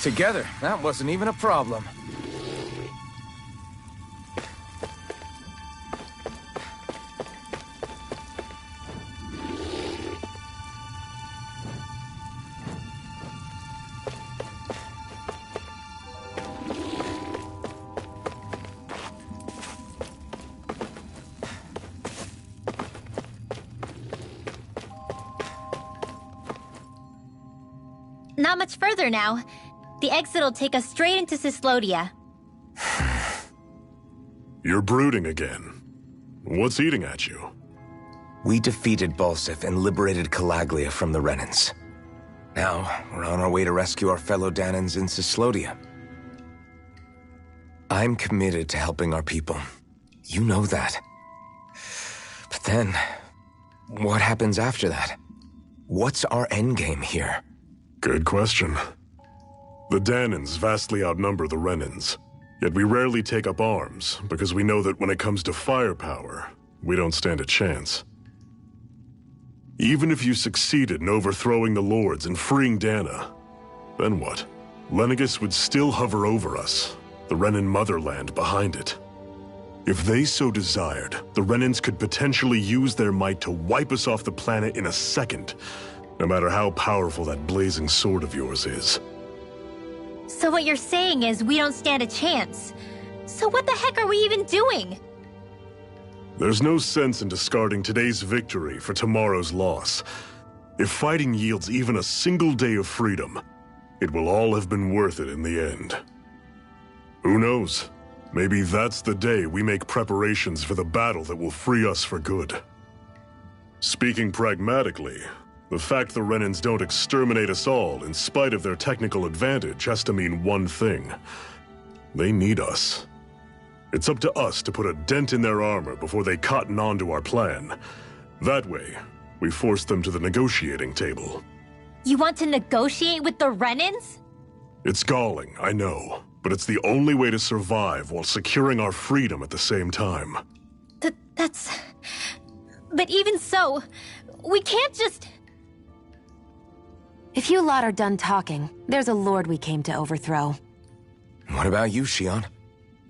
Together, that wasn't even a problem. Not much further now. The exit'll take us straight into Cyslodia. You're brooding again. What's eating at you? We defeated Balsif and liberated Calaglia from the Renans. Now, we're on our way to rescue our fellow Dahnans in Cyslodia. I'm committed to helping our people. You know that. But then, what happens after that? What's our endgame here? Good question. The Dahnans vastly outnumber the Renans, yet we rarely take up arms because we know that when it comes to firepower, we don't stand a chance. Even if you succeeded in overthrowing the Lords and freeing Dahna, then what? Lenegis would still hover over us, the Renan motherland behind it. If they so desired, the Renans could potentially use their might to wipe us off the planet in a second, no matter how powerful that blazing sword of yours is. So what you're saying is we don't stand a chance. So what the heck are we even doing? There's no sense in discarding today's victory for tomorrow's loss. If fighting yields even a single day of freedom, it will all have been worth it in the end. Who knows? Maybe that's the day we make preparations for the battle that will free us for good. Speaking pragmatically, the fact the Renans don't exterminate us all in spite of their technical advantage has to mean one thing. They need us. It's up to us to put a dent in their armor before they cotton on to our plan. That way, we force them to the negotiating table. You want to negotiate with the Renans? It's galling, I know, but it's the only way to survive while securing our freedom at the same time. That's... But even so, we can't just... If you lot are done talking, there's a lord we came to overthrow. What about you, Shionne?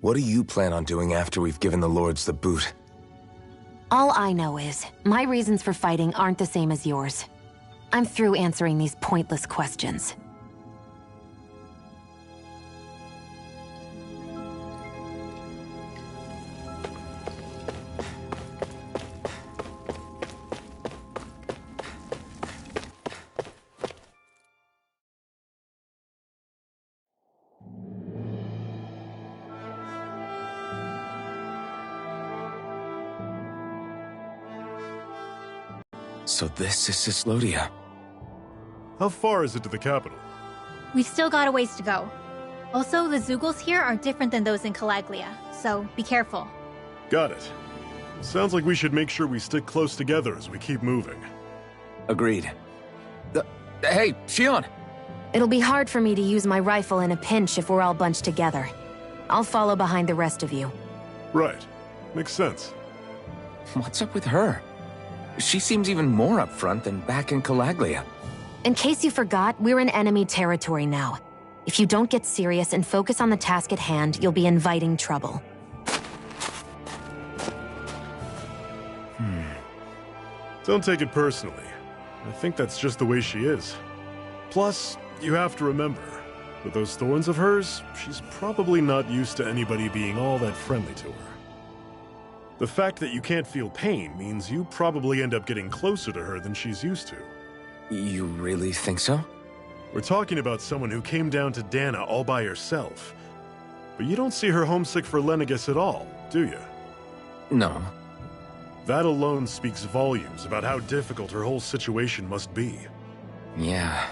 What do you plan on doing after we've given the lords the boot? All I know is, my reasons for fighting aren't the same as yours. I'm through answering these pointless questions. So this is Cyslodia. How far is it to the capital? We've still got a ways to go. Also, the Zeugles here are different than those in Calaglia, so be careful. Got it. Sounds like we should make sure we stick close together as we keep moving. Agreed. Hey, Shionne! It'll be hard for me to use my rifle in a pinch if we're all bunched together. I'll follow behind the rest of you. Right. Makes sense. What's up with her? She seems even more upfront than back in Calaglia. In case you forgot, we're in enemy territory now. If you don't get serious and focus on the task at hand, you'll be inviting trouble. Don't take it personally. I think that's just the way she is. Plus, you have to remember, with those thorns of hers, she's probably not used to anybody being all that friendly to her. The fact that you can't feel pain means you probably end up getting closer to her than she's used to. You really think so? We're talking about someone who came down to Dahna all by herself. But you don't see her homesick for Lenegis at all, do you? No. That alone speaks volumes about how difficult her whole situation must be. Yeah.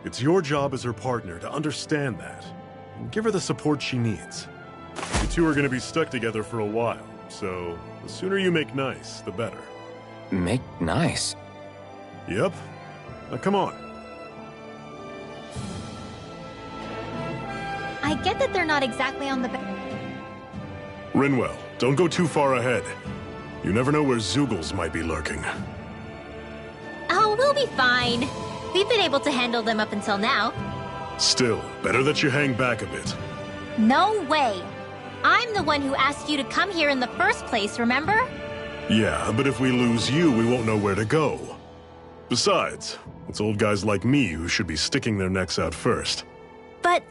It's your job as her partner to understand that, and give her the support she needs. You two are going to be stuck together for a while, so the sooner you make nice, the better. Make nice? Yep. Now come on. I get that they're not exactly on the... Rinwell, don't go too far ahead. You never know where Zeugles might be lurking. Oh, we'll be fine. We've been able to handle them up until now. Still, better that you hang back a bit. No way. I'm the one who asked you to come here in the first place, remember? Yeah, but if we lose you, we won't know where to go. Besides, it's old guys like me who should be sticking their necks out first. But...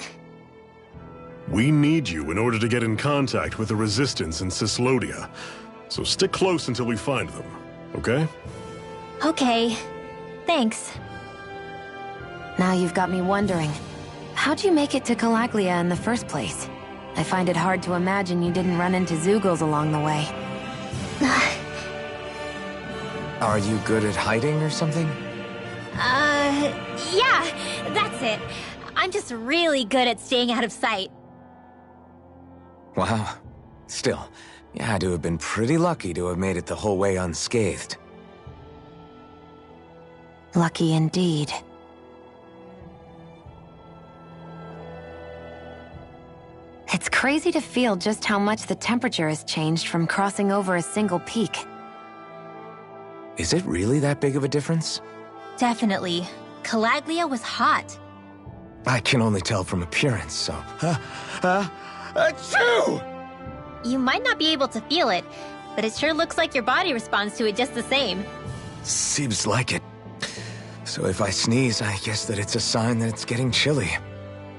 We need you in order to get in contact with the Resistance in Cyslodia. So stick close until we find them, okay? Okay. Thanks. Now you've got me wondering. How'd you make it to Calaglia in the first place? I find it hard to imagine you didn't run into Zeugles along the way. Are you good at hiding or something? Yeah, that's it. I'm just really good at staying out of sight. Wow. Still, you had to have been pretty lucky to have made it the whole way unscathed. Lucky indeed. It's crazy to feel just how much the temperature has changed from crossing over a single peak. Is it really that big of a difference? Definitely. Calaglia was hot. I can only tell from appearance, so... Achoo! You might not be able to feel it, but it sure looks like your body responds to it just the same. Seems like it. So if I sneeze, I guess that it's a sign that it's getting chilly.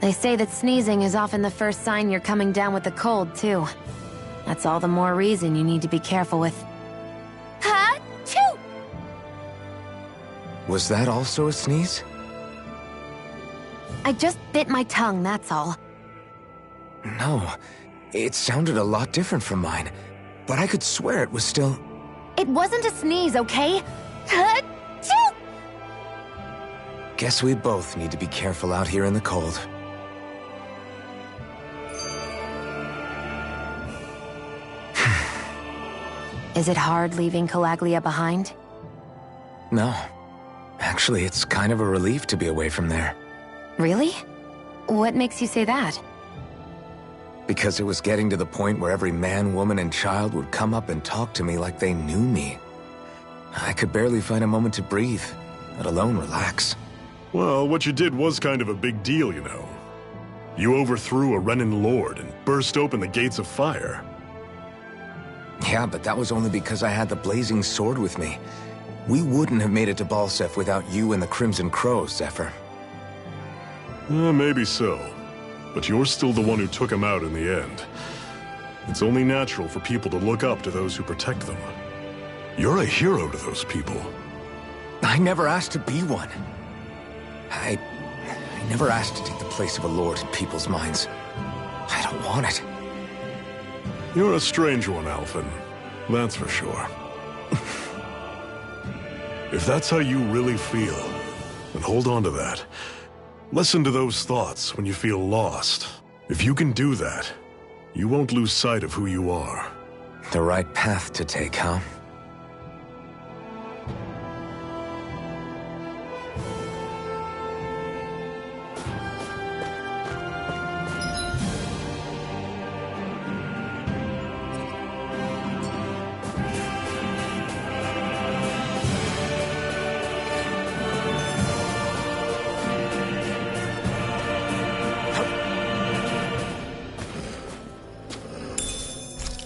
They say that sneezing is often the first sign you're coming down with the cold, too. That's all the more reason you need to be careful with... Ha-choo! Was that also a sneeze? I just bit my tongue, that's all. No, it sounded a lot different from mine, but I could swear it was still... It wasn't a sneeze, okay? Ha-choo! Guess we both need to be careful out here in the cold. Is it hard leaving Calaglia behind? No. Actually, it's kind of a relief to be away from there. Really? What makes you say that? Because it was getting to the point where every man, woman, and child would come up and talk to me like they knew me. I could barely find a moment to breathe, let alone relax. Well, what you did was kind of a big deal, you know. You overthrew a Renan lord and burst open the gates of fire. Yeah, but that was only because I had the blazing sword with me. We wouldn't have made it to Balseph without you and the Crimson Crows, Zephyr. Maybe so. But you're still the one who took him out in the end. It's only natural for people to look up to those who protect them. You're a hero to those people. I never asked to be one. I never asked to take the place of a lord in people's minds. I don't want it. You're a strange one, Alphen. That's for sure. If that's how you really feel, then hold on to that. Listen to those thoughts when you feel lost. If you can do that, you won't lose sight of who you are. The right path to take, huh?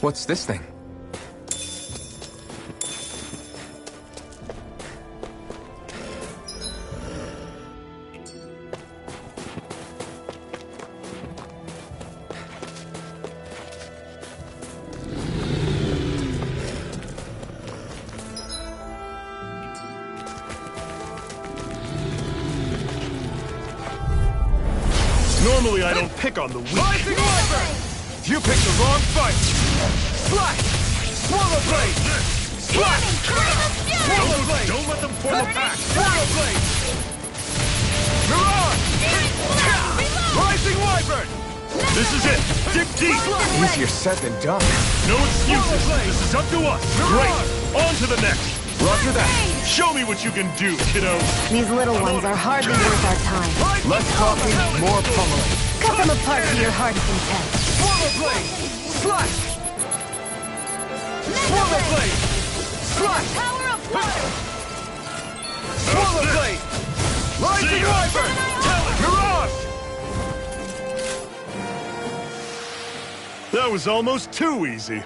What's this thing? Normally I don't pick on the weak. Rising Wyvern! You picked the wrong fight! Slash! Swallow Blade! Slash! Swallow Blade! Don't let them form a pack! Swallow Blade! Mirage! Rising Wyvern! This is it! Dig deep! Easier said than done. No excuses! This is up to us! Great! On to the next! Roger that. Show me what you can do, kiddo! These little ones are hardly worth our time. Less talking, more pummeling. Cut them apart to your heart's content. Swallow Blade! Slash! blade! Slash! Power of water! Swallow blade! Rising Wyvern! Mirage! That was almost too easy.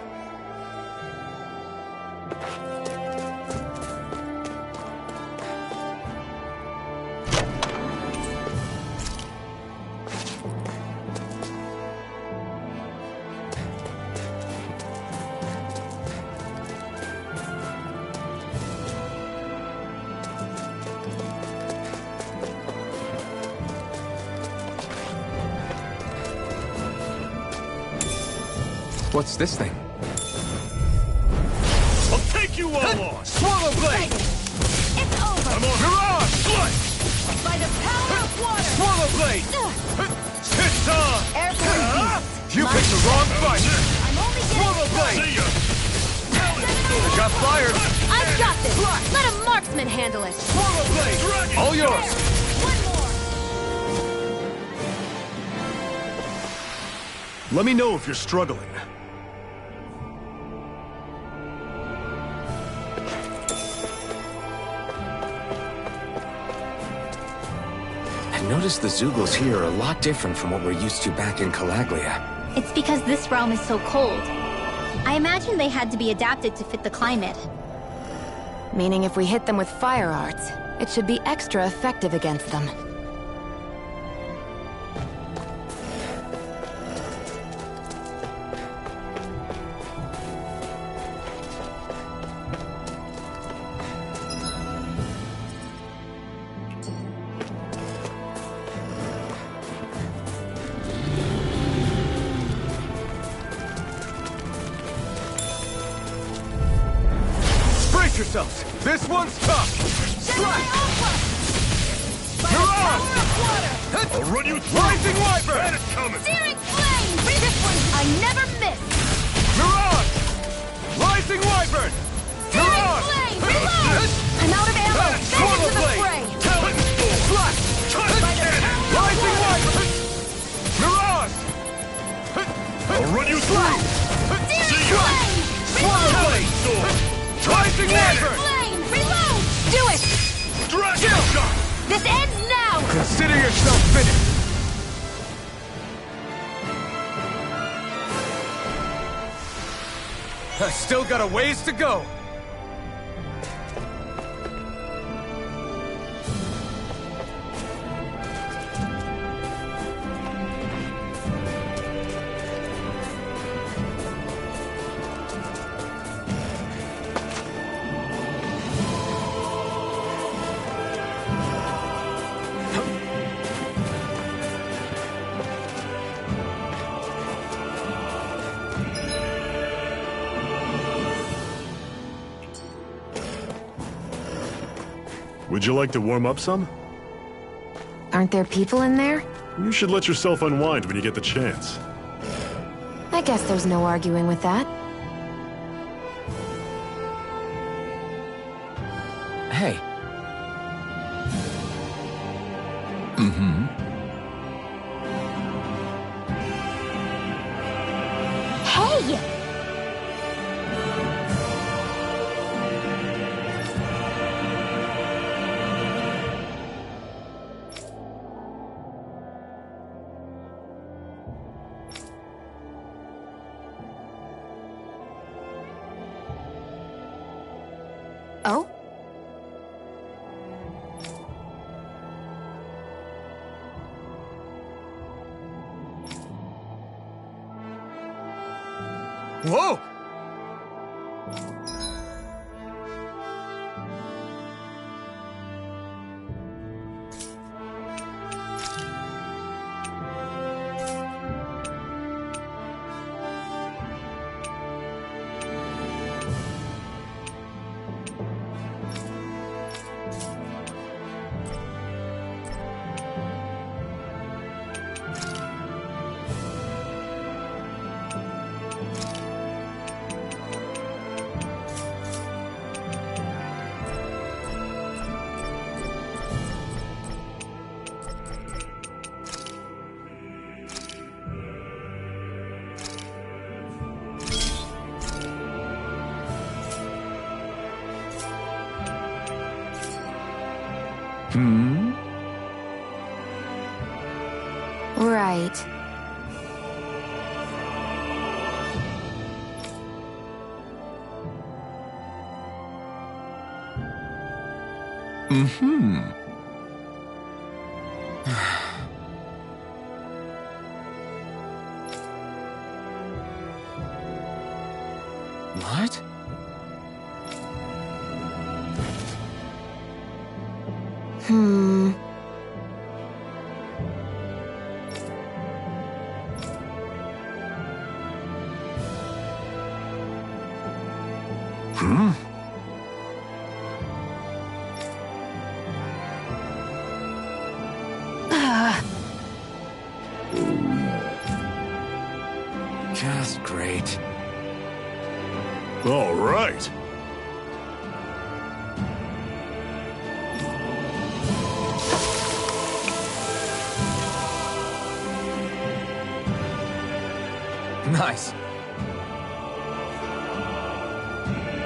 What's this thing? I'll take you all on! Swallow blade! It's over! I'm on! Mirage! By the power of water! Swallow blade! It's on! Airborne beast! You picked the wrong fight! I'm only Swallow getting... blade! See ya! I got fired! I've got this! Let a marksman handle it! Swallow blade! All yours! One more! Let me know if you're struggling. I noticed the Zeugles here are a lot different from what we're used to back in Calaglia. It's because this realm is so cold. I imagine they had to be adapted to fit the climate. Meaning if we hit them with fire arts, it should be extra effective against them. Brace yourselves! This one's tough! Gemini Aqua! By the Mirage! power of water! I'll run you through! Rising Wyvern! Had it coming! Searing flame! This one, I never miss! Mirage! Rising Wyvern! Searing Mirage! flame! Reload! I'm out of ammo! Back Swallow into the blade! fray! Talon Storm! Slash! By the power of Rising water! Wyvern! Mirage! I'll run you through! Searing flame! Swallow Reload! blade! Storm! Rising Wyvern! Flame! Reload! Do it! Dragon shot! This ends now! Consider yourself finished! I still got a ways to go! Would you like to warm up some? Aren't there people in there? You should let yourself unwind when you get the chance. I guess there's no arguing with that. Hey. Hey! Oh? Whoa! Right. What? Just great. All right. Nice.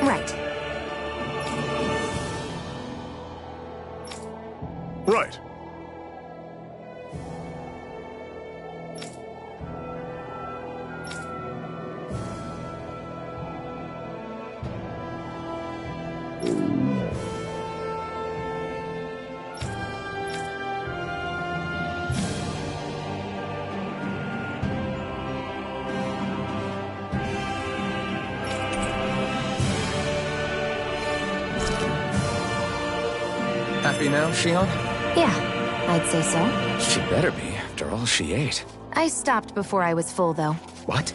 Right. Right. Happy now, Shion? Yeah, I'd say so. She better be, after all she ate. I stopped before I was full, though. What?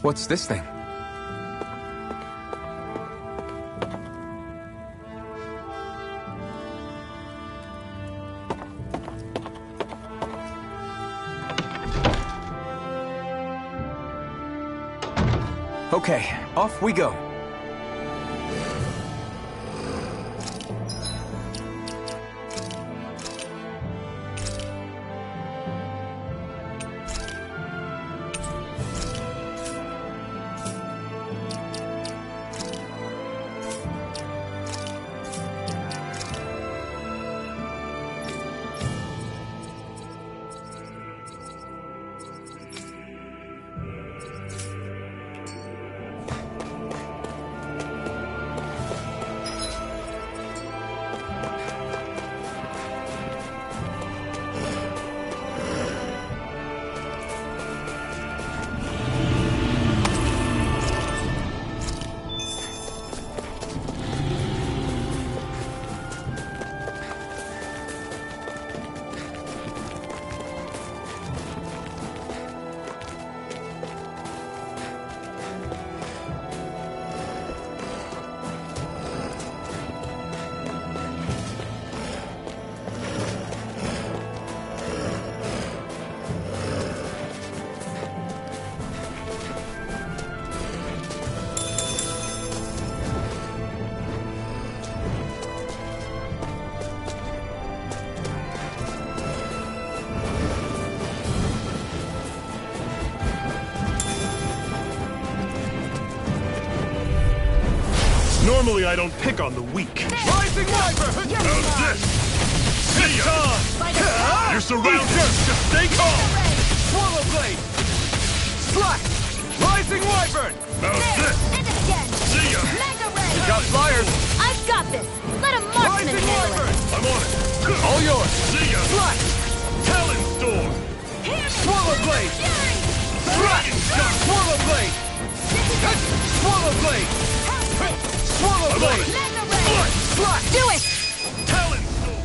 What's this thing? Okay, off we go. Normally I don't pick on the weak. Rising Wyvern! How's this? See ya! You're surrounded! Just stay calm! Swallow Blade! Slash! Rising Wyvern! How's this? End it again! See ya! Mega Ray! We got flyers! I've got this! Let a marksman Rising handle Wyvern! it! I'm on it! All yours! See ya! Slash! Talon Storm! Swallow Blade! Fury! Slash! Swallow Blade! Swallow Blade! Swallow I'm on Blade! it! Mega Ray! Slash! Do it! Talon Storm!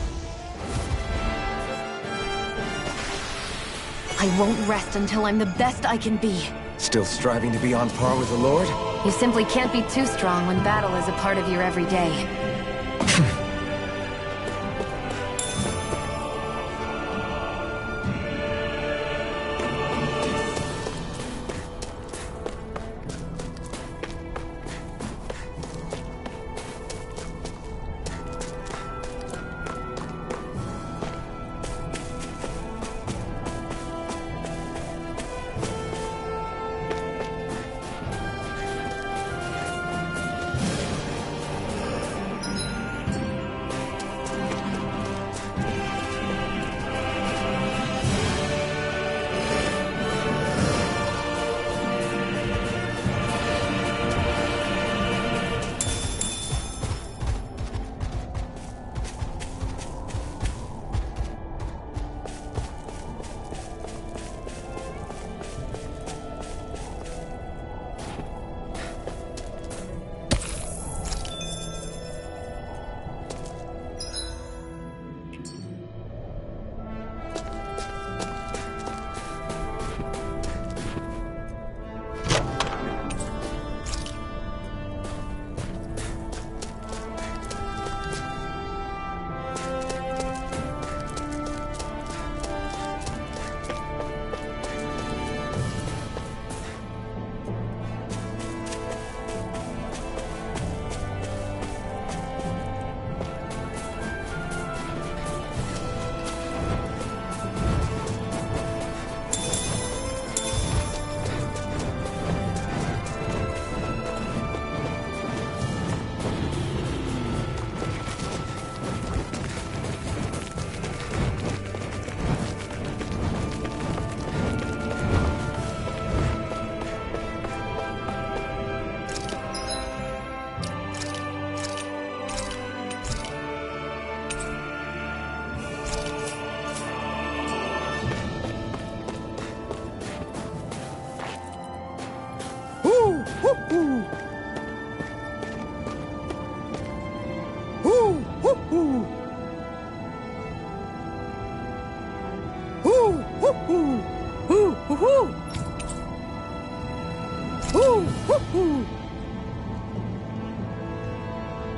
I won't rest until I'm the best I can be. Still striving to be on par with the Lord? You simply can't be too strong when battle is a part of your everyday.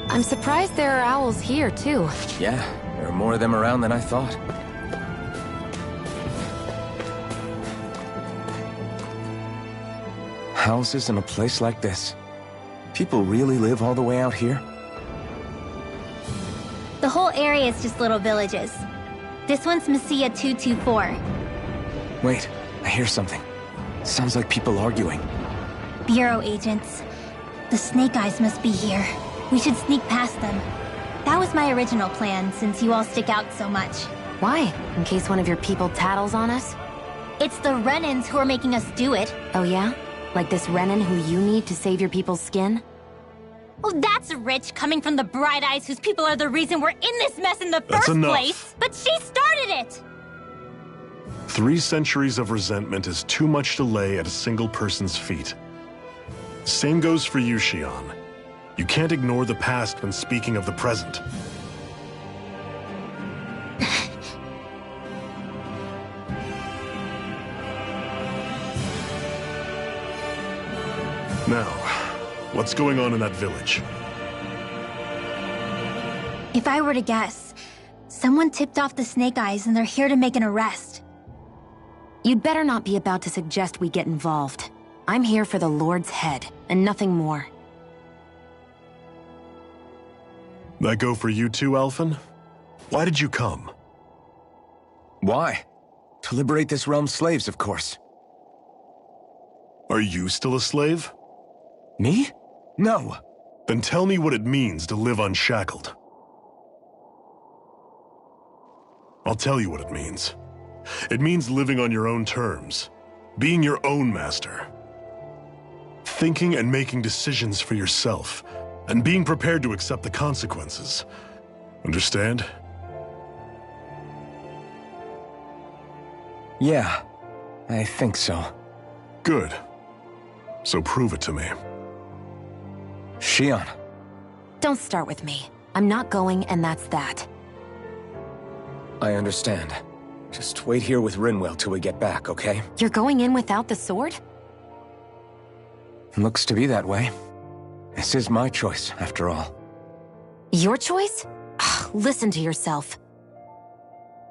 I'm surprised there are owls here, too. Yeah, there are more of them around than I thought. Houses in a place like this? People really live all the way out here? The whole area is just little villages. This one's Messia 224. Wait, I hear something. Sounds like people arguing. Bureau agents. The Snake Eyes must be here. We should sneak past them. That was my original plan, since you all stick out so much. Why? In case one of your people tattles on us? It's the Renans who are making us do it. Oh yeah? Like this Renan who you need to save your people's skin? Oh, that's rich, coming from the Bright Eyes whose people are the reason we're in this mess in the first place. But she started it! 3 centuries of resentment is too much to lay at a single person's feet. Same goes for you, Xion. You can't ignore the past when speaking of the present. Now, what's going on in that village? If I were to guess, someone tipped off the Snake Eyes and they're here to make an arrest. You'd better not be about to suggest we get involved. I'm here for the Lord's head, and nothing more. That go for you too, Alphen? Why did you come? Why? To liberate this realm's slaves, of course. Are you still a slave? Me? No. Then tell me what it means to live unshackled. I'll tell you what it means. It means living on your own terms, being your own master, thinking and making decisions for yourself, and being prepared to accept the consequences. Understand? Yeah, I think so. Good. So prove it to me. Xion. Don't start with me. I'm not going, and that's that. I understand. Just wait here with Rinwell till we get back, okay? You're going in without the sword? Looks to be that way. This is my choice, after all. Your choice? Ugh, listen to yourself.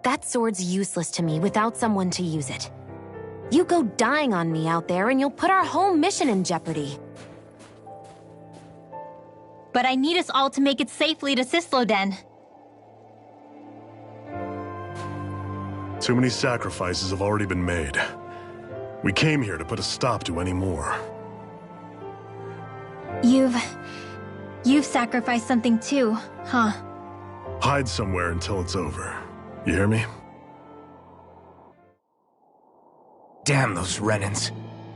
That sword's useless to me without someone to use it. You go dying on me out there and you'll put our whole mission in jeopardy. But I need us all to make it safely to Sisloden. Too many sacrifices have already been made. We came here to put a stop to any more. You've sacrificed something too, huh? Hide somewhere until it's over. You hear me? Damn those Renans.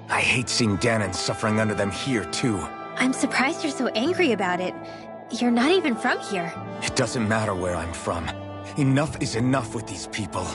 I hate seeing Danon suffering under them here, too. I'm surprised you're so angry about it. You're not even from here. It doesn't matter where I'm from. Enough is enough with these people.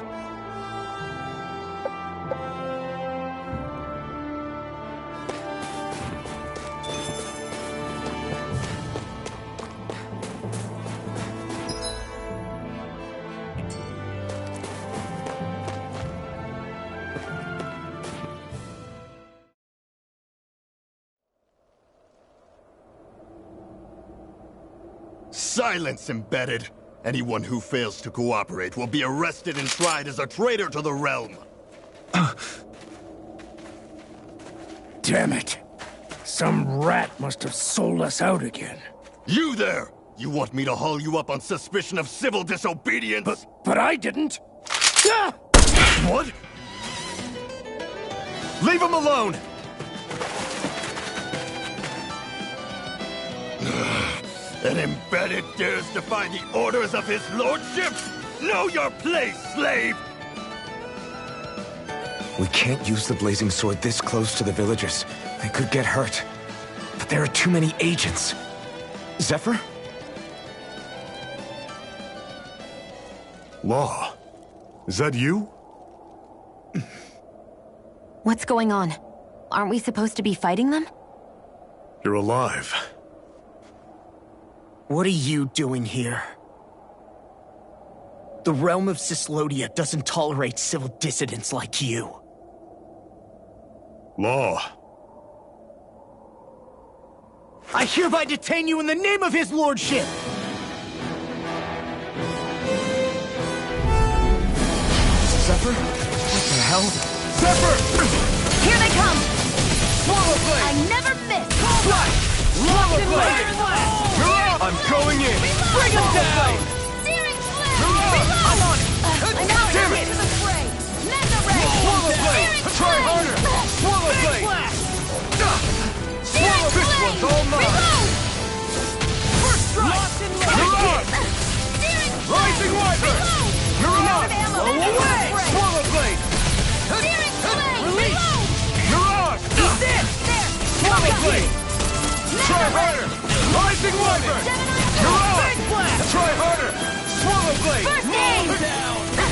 Silence, Embedded! Anyone who fails to cooperate will be arrested and tried as a traitor to the realm! Damn it! Some rat must have sold us out again. You there! You want me to haul you up on suspicion of civil disobedience? But I didn't! Ah! What? Leave him alone! An Embedded dares defy the orders of his lordship? Know your place, slave! We can't use the blazing sword this close to the villagers. They could get hurt. But there are too many agents. Zephyr? Law. Is that you? What's going on? Aren't we supposed to be fighting them? You're alive. What are you doing here? The realm of Cyslodia doesn't tolerate civil dissidents like you. Law. I hereby detain you in the name of his lordship! Zephyr? What the hell? Zephyr! Here they come! Swallow I blade! never miss! Flash! Lava blade! I'm going in! Bring him down! Searing flame! Reload! I'm on it! I'm out Damn here it! to the fray! Mega ray! Swallow blade! Searing Try flame! harder! Swallow blade! Searing This flame! one's all mine! Reload! First strike! You're on! Searing Rising Wyvern! Reload! You're I'm on! out of ammo! Blow away! Fray! Swallow blade! Searing flame! Release! Reload! You're on! Eat this! There! Swallow Got blade! Mega Try ray! harder! Rising Wyvern! Gemini! You're on! Big blast! Try harder! Swallow blade! First aim!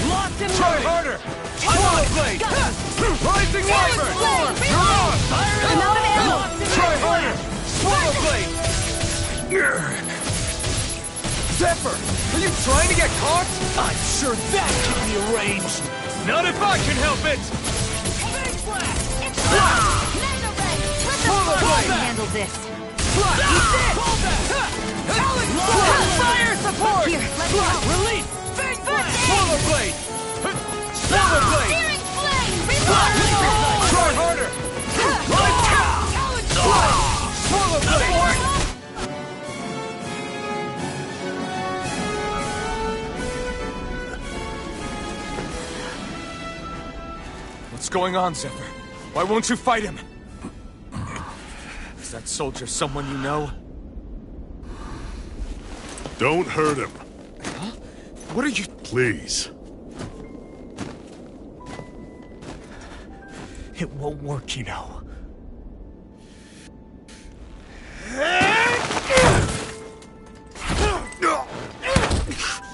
Locked and try harder! Swallow blade! Rising Wyvern! flame! You're on! I'm out of ammo! Try harder! Swallow blade! Zephyr! Are you trying to get caught? I'm sure that can be arranged! Not if I can help it! Big blast! It's Mega ray! Let the Swallow fire blade! handle this! Fire support! Here, let me help! Release! Big blast! Swallow blade! Swallow blade! Searing flame! Reload! Try harder! Swallow blade! What's going on, Zephyr? Why won't you fight him? Is that soldier someone you know? Don't hurt him. Huh? What are you... Please. It won't work, you know.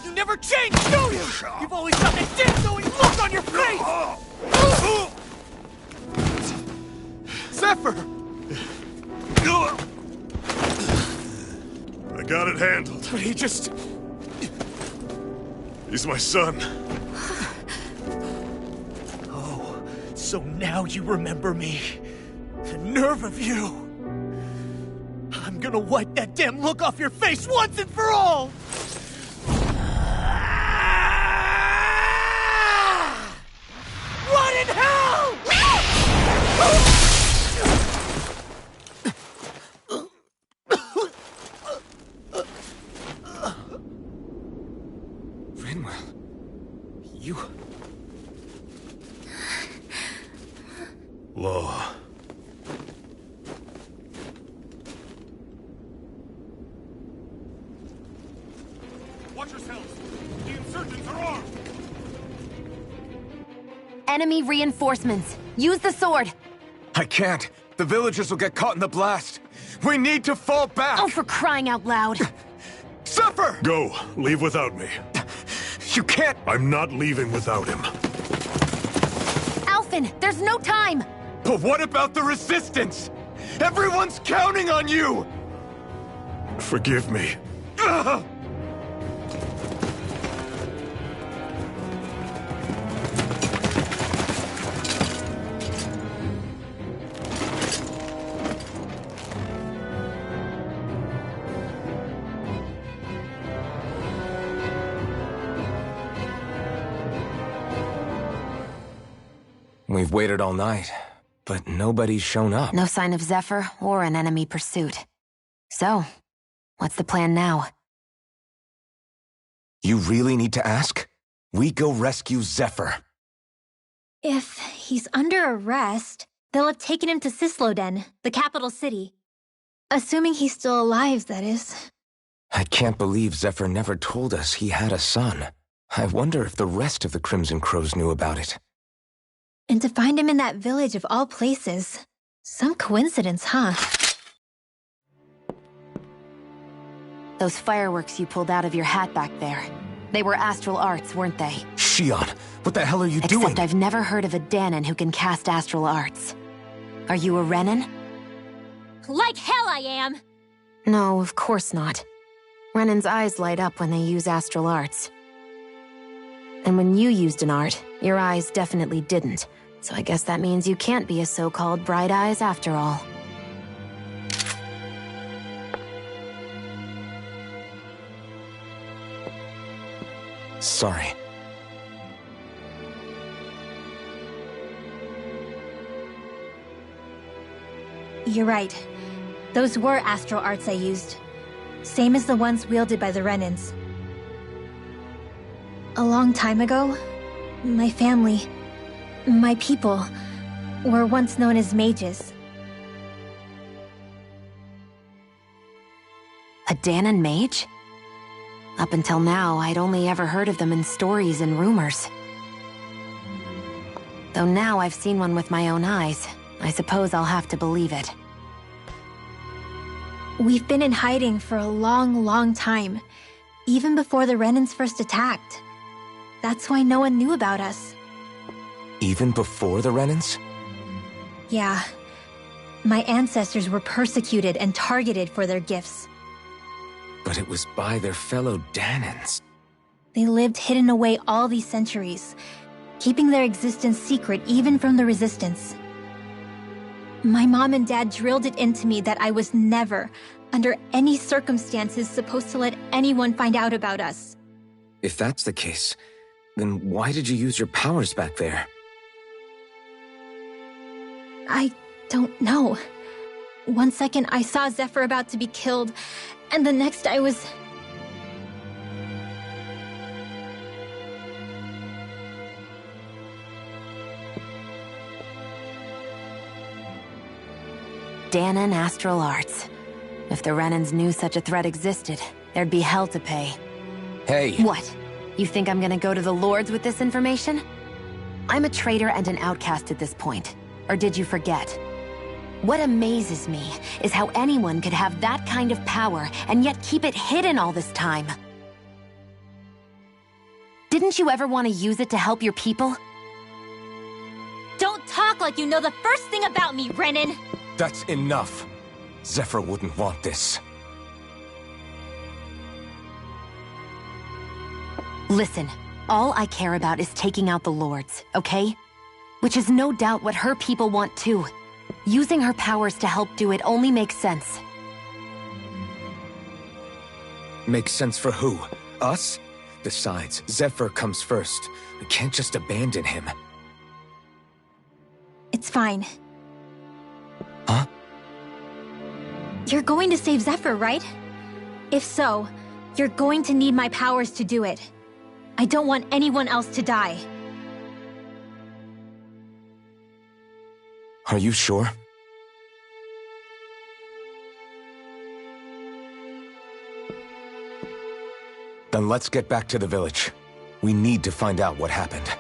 You never change, do you? You've always got that dead-knowing look on your face! Zephyr! I got it handled. But he just... He's my son. Oh, so now you remember me. The nerve of you! I'm gonna wipe that damn look off your face once and for all! Run in hell! Rinwell, you... Law. Watch yourselves! The insurgents are armed! Enemy reinforcements. Use the sword. I can't. The villagers will get caught in the blast. We need to fall back! Oh, for crying out loud. Zephyr! Go. Leave without me. You can't... I'm not leaving without him. Alphen, there's no time. But what about the resistance? Everyone's counting on you! Forgive me. Ugh! We've waited all night, but nobody's shown up. No sign of Zephyr or an enemy pursuit. So, what's the plan now? You really need to ask? We go rescue Zephyr. If he's under arrest, they'll have taken him to Cisloden, the capital city. Assuming he's still alive, that is. I can't believe Zephyr never told us he had a son. I wonder if the rest of the Crimson Crows knew about it. And to find him in that village of all places. Some coincidence, huh? Those fireworks you pulled out of your hat back there. They were astral arts, weren't they? Shionne, what the hell are you doing? Except I've never heard of a Dahnan who can cast astral arts. Are you a Renan? Like hell I am! No, of course not. Renan's eyes light up when they use astral arts. And when you used an art, your eyes definitely didn't. So I guess that means you can't be a so-called Bright Eyes after all. Sorry. You're right. Those were astral arts I used. Same as the ones wielded by the Renans. A long time ago, my family, my people, were once known as mages. A Dahnan mage? Up until now, I'd only ever heard of them in stories and rumors. Though now I've seen one with my own eyes, I suppose I'll have to believe it. We've been in hiding for a long, long time, even before the Renans first attacked. That's why no one knew about us. Even before the Renans? Yeah. My ancestors were persecuted and targeted for their gifts. But it was by their fellow Dahnans. They lived hidden away all these centuries, keeping their existence secret even from the Resistance. My mom and dad drilled it into me that I was never, under any circumstances, supposed to let anyone find out about us. If that's the case, then why did you use your powers back there? I don't know. One second I saw Zephyr about to be killed, and the next I was... Dahnan Astral Arts. If the Renans knew such a threat existed, there'd be hell to pay. Hey! What? You think I'm gonna go to the Lords with this information? I'm a traitor and an outcast at this point. Or did you forget? What amazes me is how anyone could have that kind of power and yet keep it hidden all this time. Didn't you ever want to use it to help your people? Don't talk like you know the first thing about me, Renan! That's enough. Zephyr wouldn't want this. Listen, all I care about is taking out the Lords, okay? Which is no doubt what her people want too. Using her powers to help do it only makes sense. Makes sense for who? Us? Besides, Zephyr comes first. We can't just abandon him. It's fine. Huh? You're going to save Zephyr, right? If so, you're going to need my powers to do it. I don't want anyone else to die. Are you sure? Then let's get back to the village. We need to find out what happened.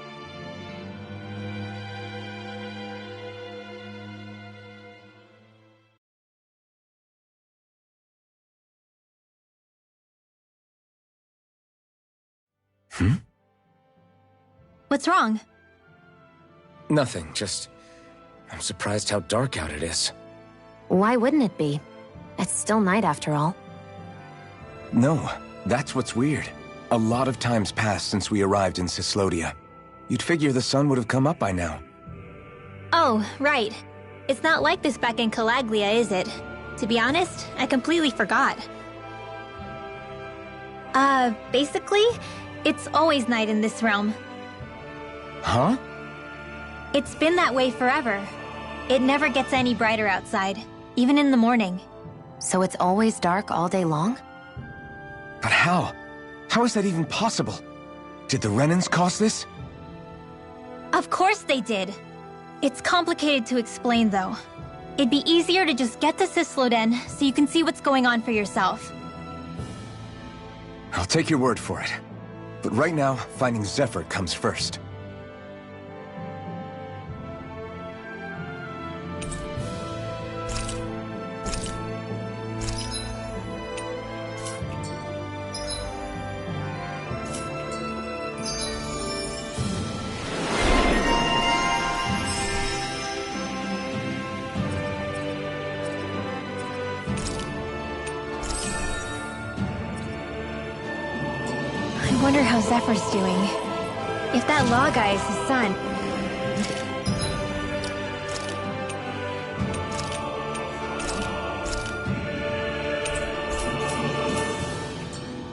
What's wrong? Nothing, just... I'm surprised how dark out it is. Why wouldn't it be? It's still night after all. No, that's what's weird. A lot of time's passed since we arrived in Cyslodia. You'd figure the sun would have come up by now. Oh, right. It's not like this back in Calaglia, is it? To be honest, I completely forgot. Basically, it's always night in this realm. Huh? It's been that way forever. It never gets any brighter outside, even in the morning. So it's always dark all day long? But how? How is that even possible? Did the Renans cause this? Of course they did. It's complicated to explain, though. It'd be easier to just get to Cysloden so you can see what's going on for yourself. I'll take your word for it. But right now, finding Zephyr comes first. I wonder how Zephyr's doing. If that Law guy is his son...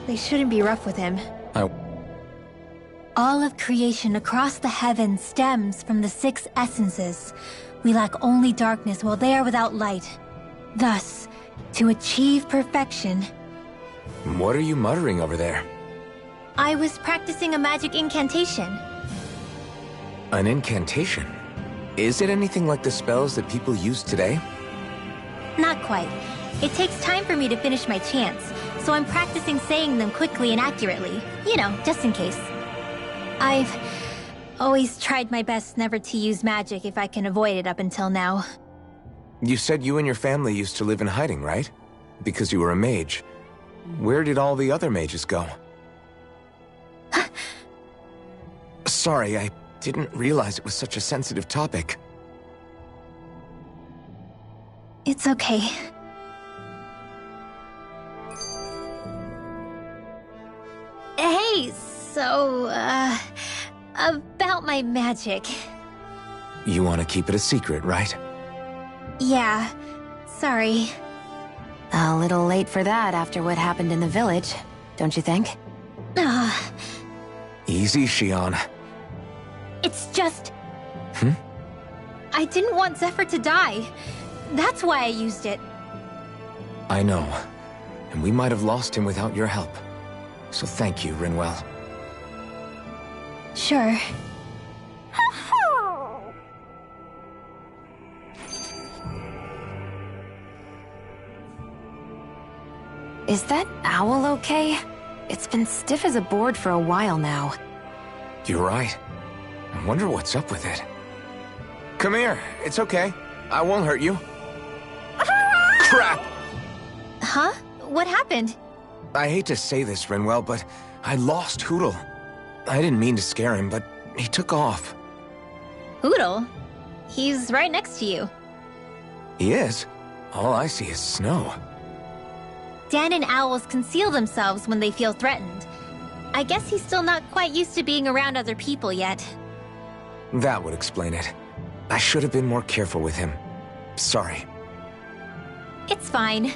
They shouldn't be rough with him. All of creation across the heavens stems from the 6 essences. We lack only darkness while they are without light. Thus, to achieve perfection... What are you muttering over there? I was practicing a magic incantation. An incantation? Is it anything like the spells that people use today? Not quite. It takes time for me to finish my chants, so I'm practicing saying them quickly and accurately. You know, just in case. I've always tried my best never to use magic if I can avoid it up until now. You said you and your family used to live in hiding, right? Because you were a mage. Where did all the other mages go? Sorry, I didn't realize it was such a sensitive topic. It's okay. Hey, so, about my magic. You want to keep it a secret, right? Yeah, sorry. A little late for that after what happened in the village, don't you think? Easy, Shionne. It's just... I didn't want Zephyr to die. That's why I used it. I know. And we might have lost him without your help. So thank you, Rinwell. Sure. Is that owl okay? It's been stiff as a board for a while now. You're right. I wonder what's up with it. Come here. It's okay. I won't hurt you. Crap! Huh? What happened? I hate to say this, Rinwell, but I lost Hootle. I didn't mean to scare him, but he took off. Hootle? He's right next to you. He is? All I see is snow. Dan and owls conceal themselves when they feel threatened. I guess he's still not quite used to being around other people yet. That would explain it. I should have been more careful with him. Sorry. It's fine.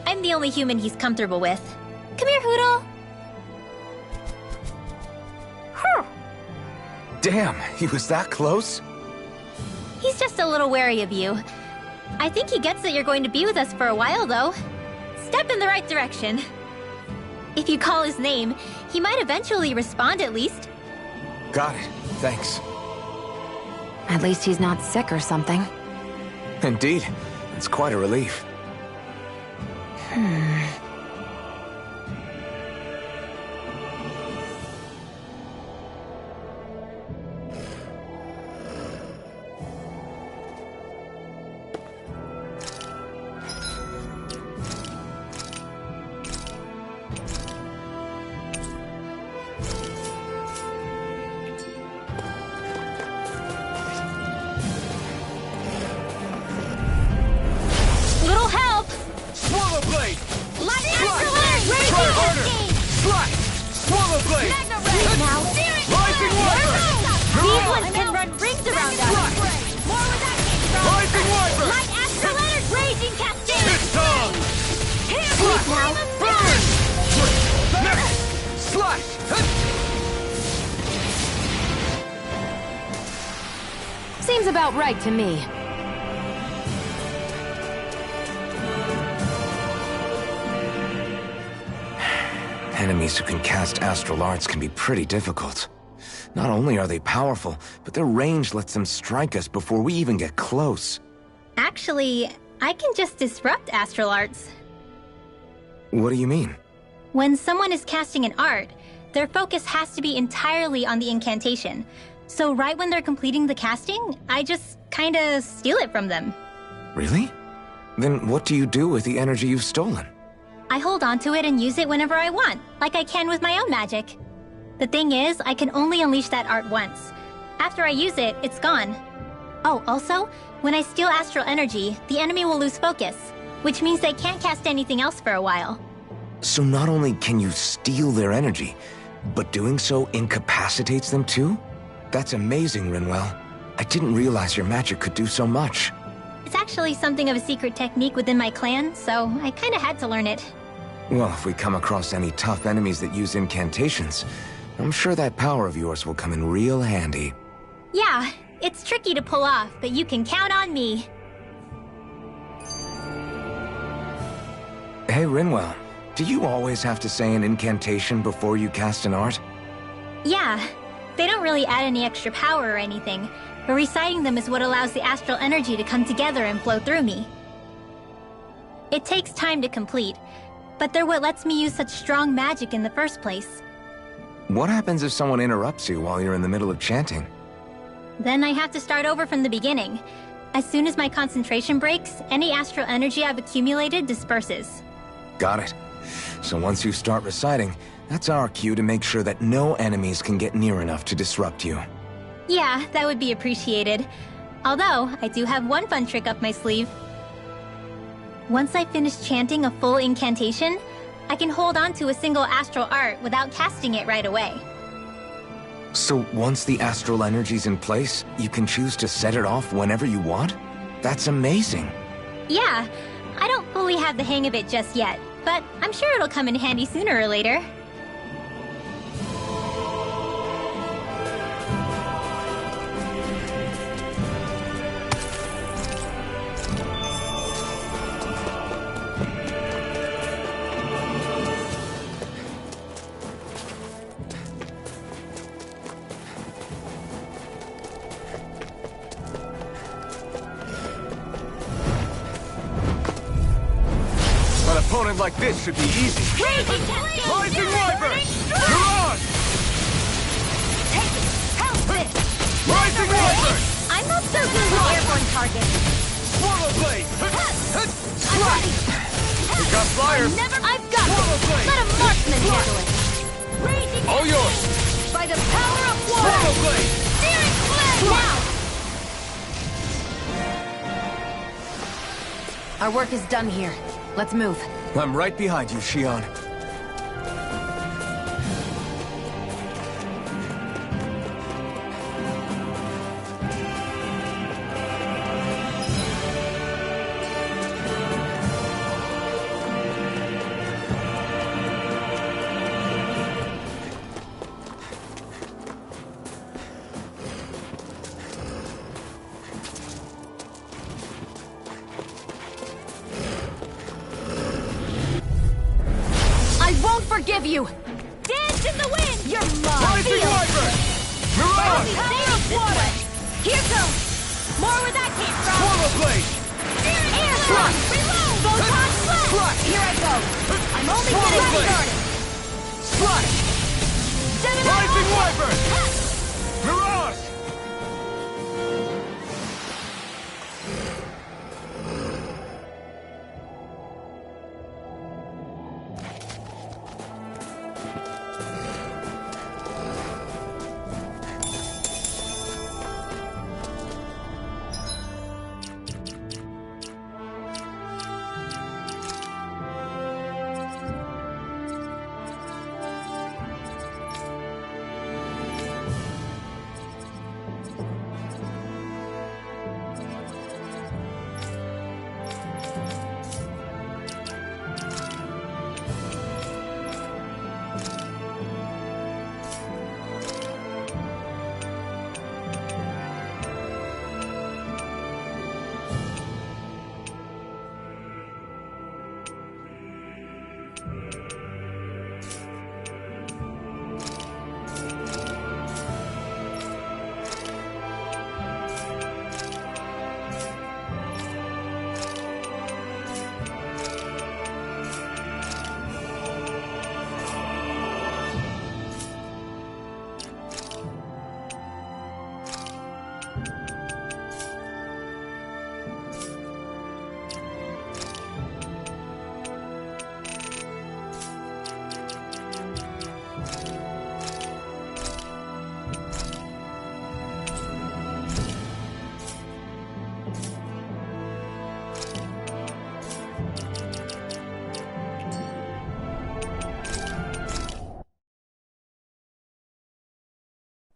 I'm the only human he's comfortable with. Come here, Hootle! Damn, he was that close? He's just a little wary of you. I think he gets that you're going to be with us for a while, though. Step in the right direction. If you call his name, he might eventually respond at least. Got it. Thanks. At least he's not sick or something. Indeed. It's quite a relief. Little help! Swallow Blade! Light Try Astrolator! harder! Slash! Swallow Blade! Magna Ray! Now, Rising Wyvern! these ones can run rings around us. More where that came from! Rising Wyvern! Light Astrolator! Raging Cascade! It's time! Here, Slash! now! Burn! Next! Slash! Seems about right to me. Enemies who can cast astral arts can be pretty difficult. Not only are they powerful, but their range lets them strike us before we even get close. Actually, I can just disrupt astral arts. What do you mean? When someone is casting an art, their focus has to be entirely on the incantation. So right when they're completing the casting, I just kinda steal it from them. Really? Then what do you do with the energy you've stolen? I hold on to it and use it whenever I want, like I can with my own magic. The thing is, I can only unleash that art once. After I use it, it's gone. Oh, also, when I steal astral energy, the enemy will lose focus, which means they can't cast anything else for a while. So not only can you steal their energy, but doing so incapacitates them too? That's amazing, Rinwell. I didn't realize your magic could do so much. It's actually something of a secret technique within my clan, so I kinda had to learn it. Well, if we come across any tough enemies that use incantations, I'm sure that power of yours will come in real handy. Yeah, it's tricky to pull off, but you can count on me. Hey, Rinwell, do you always have to say an incantation before you cast an art? Yeah, they don't really add any extra power or anything, but reciting them is what allows the astral energy to come together and flow through me. It takes time to complete, but they're what lets me use such strong magic in the first place. What happens if someone interrupts you while you're in the middle of chanting? Then I have to start over from the beginning. As soon as my concentration breaks, any astral energy I've accumulated disperses. Got it. So once you start reciting, that's our cue to make sure that no enemies can get near enough to disrupt you. Yeah, that would be appreciated. Although, I do have one fun trick up my sleeve. Once I finish chanting a full incantation, I can hold on to a single astral art without casting it right away. So once the astral energy's in place, you can choose to set it off whenever you want? That's amazing. Yeah, I don't fully have the hang of it just yet, but I'm sure it'll come in handy sooner or later. Opponent like this should be easy. Rising Wyvern! Mirage! Take it! Help this! Rising Wyvern! I'm not so good with airborne targets. Swallow Blade! Slash! We got flyers! I've got Swallow it! Blade! Let a marksman handle it! Raging All yours! By the power of water! Swallow Blade! Searing Blade! Now! Our work is done here. Let's move. I'm right behind you, Xion. Forgive you! Dance in the wind! You're mine! Rising Wyvern! Mirage! Power of water! Here goes! More where that came from! Swallow Blade! Air thrust! Reload! Photon flash! Here I go! I'm only Swallow getting Blade! started! Slash! Rising Wyvern! Mirage!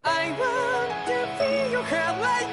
I want to feel your hair like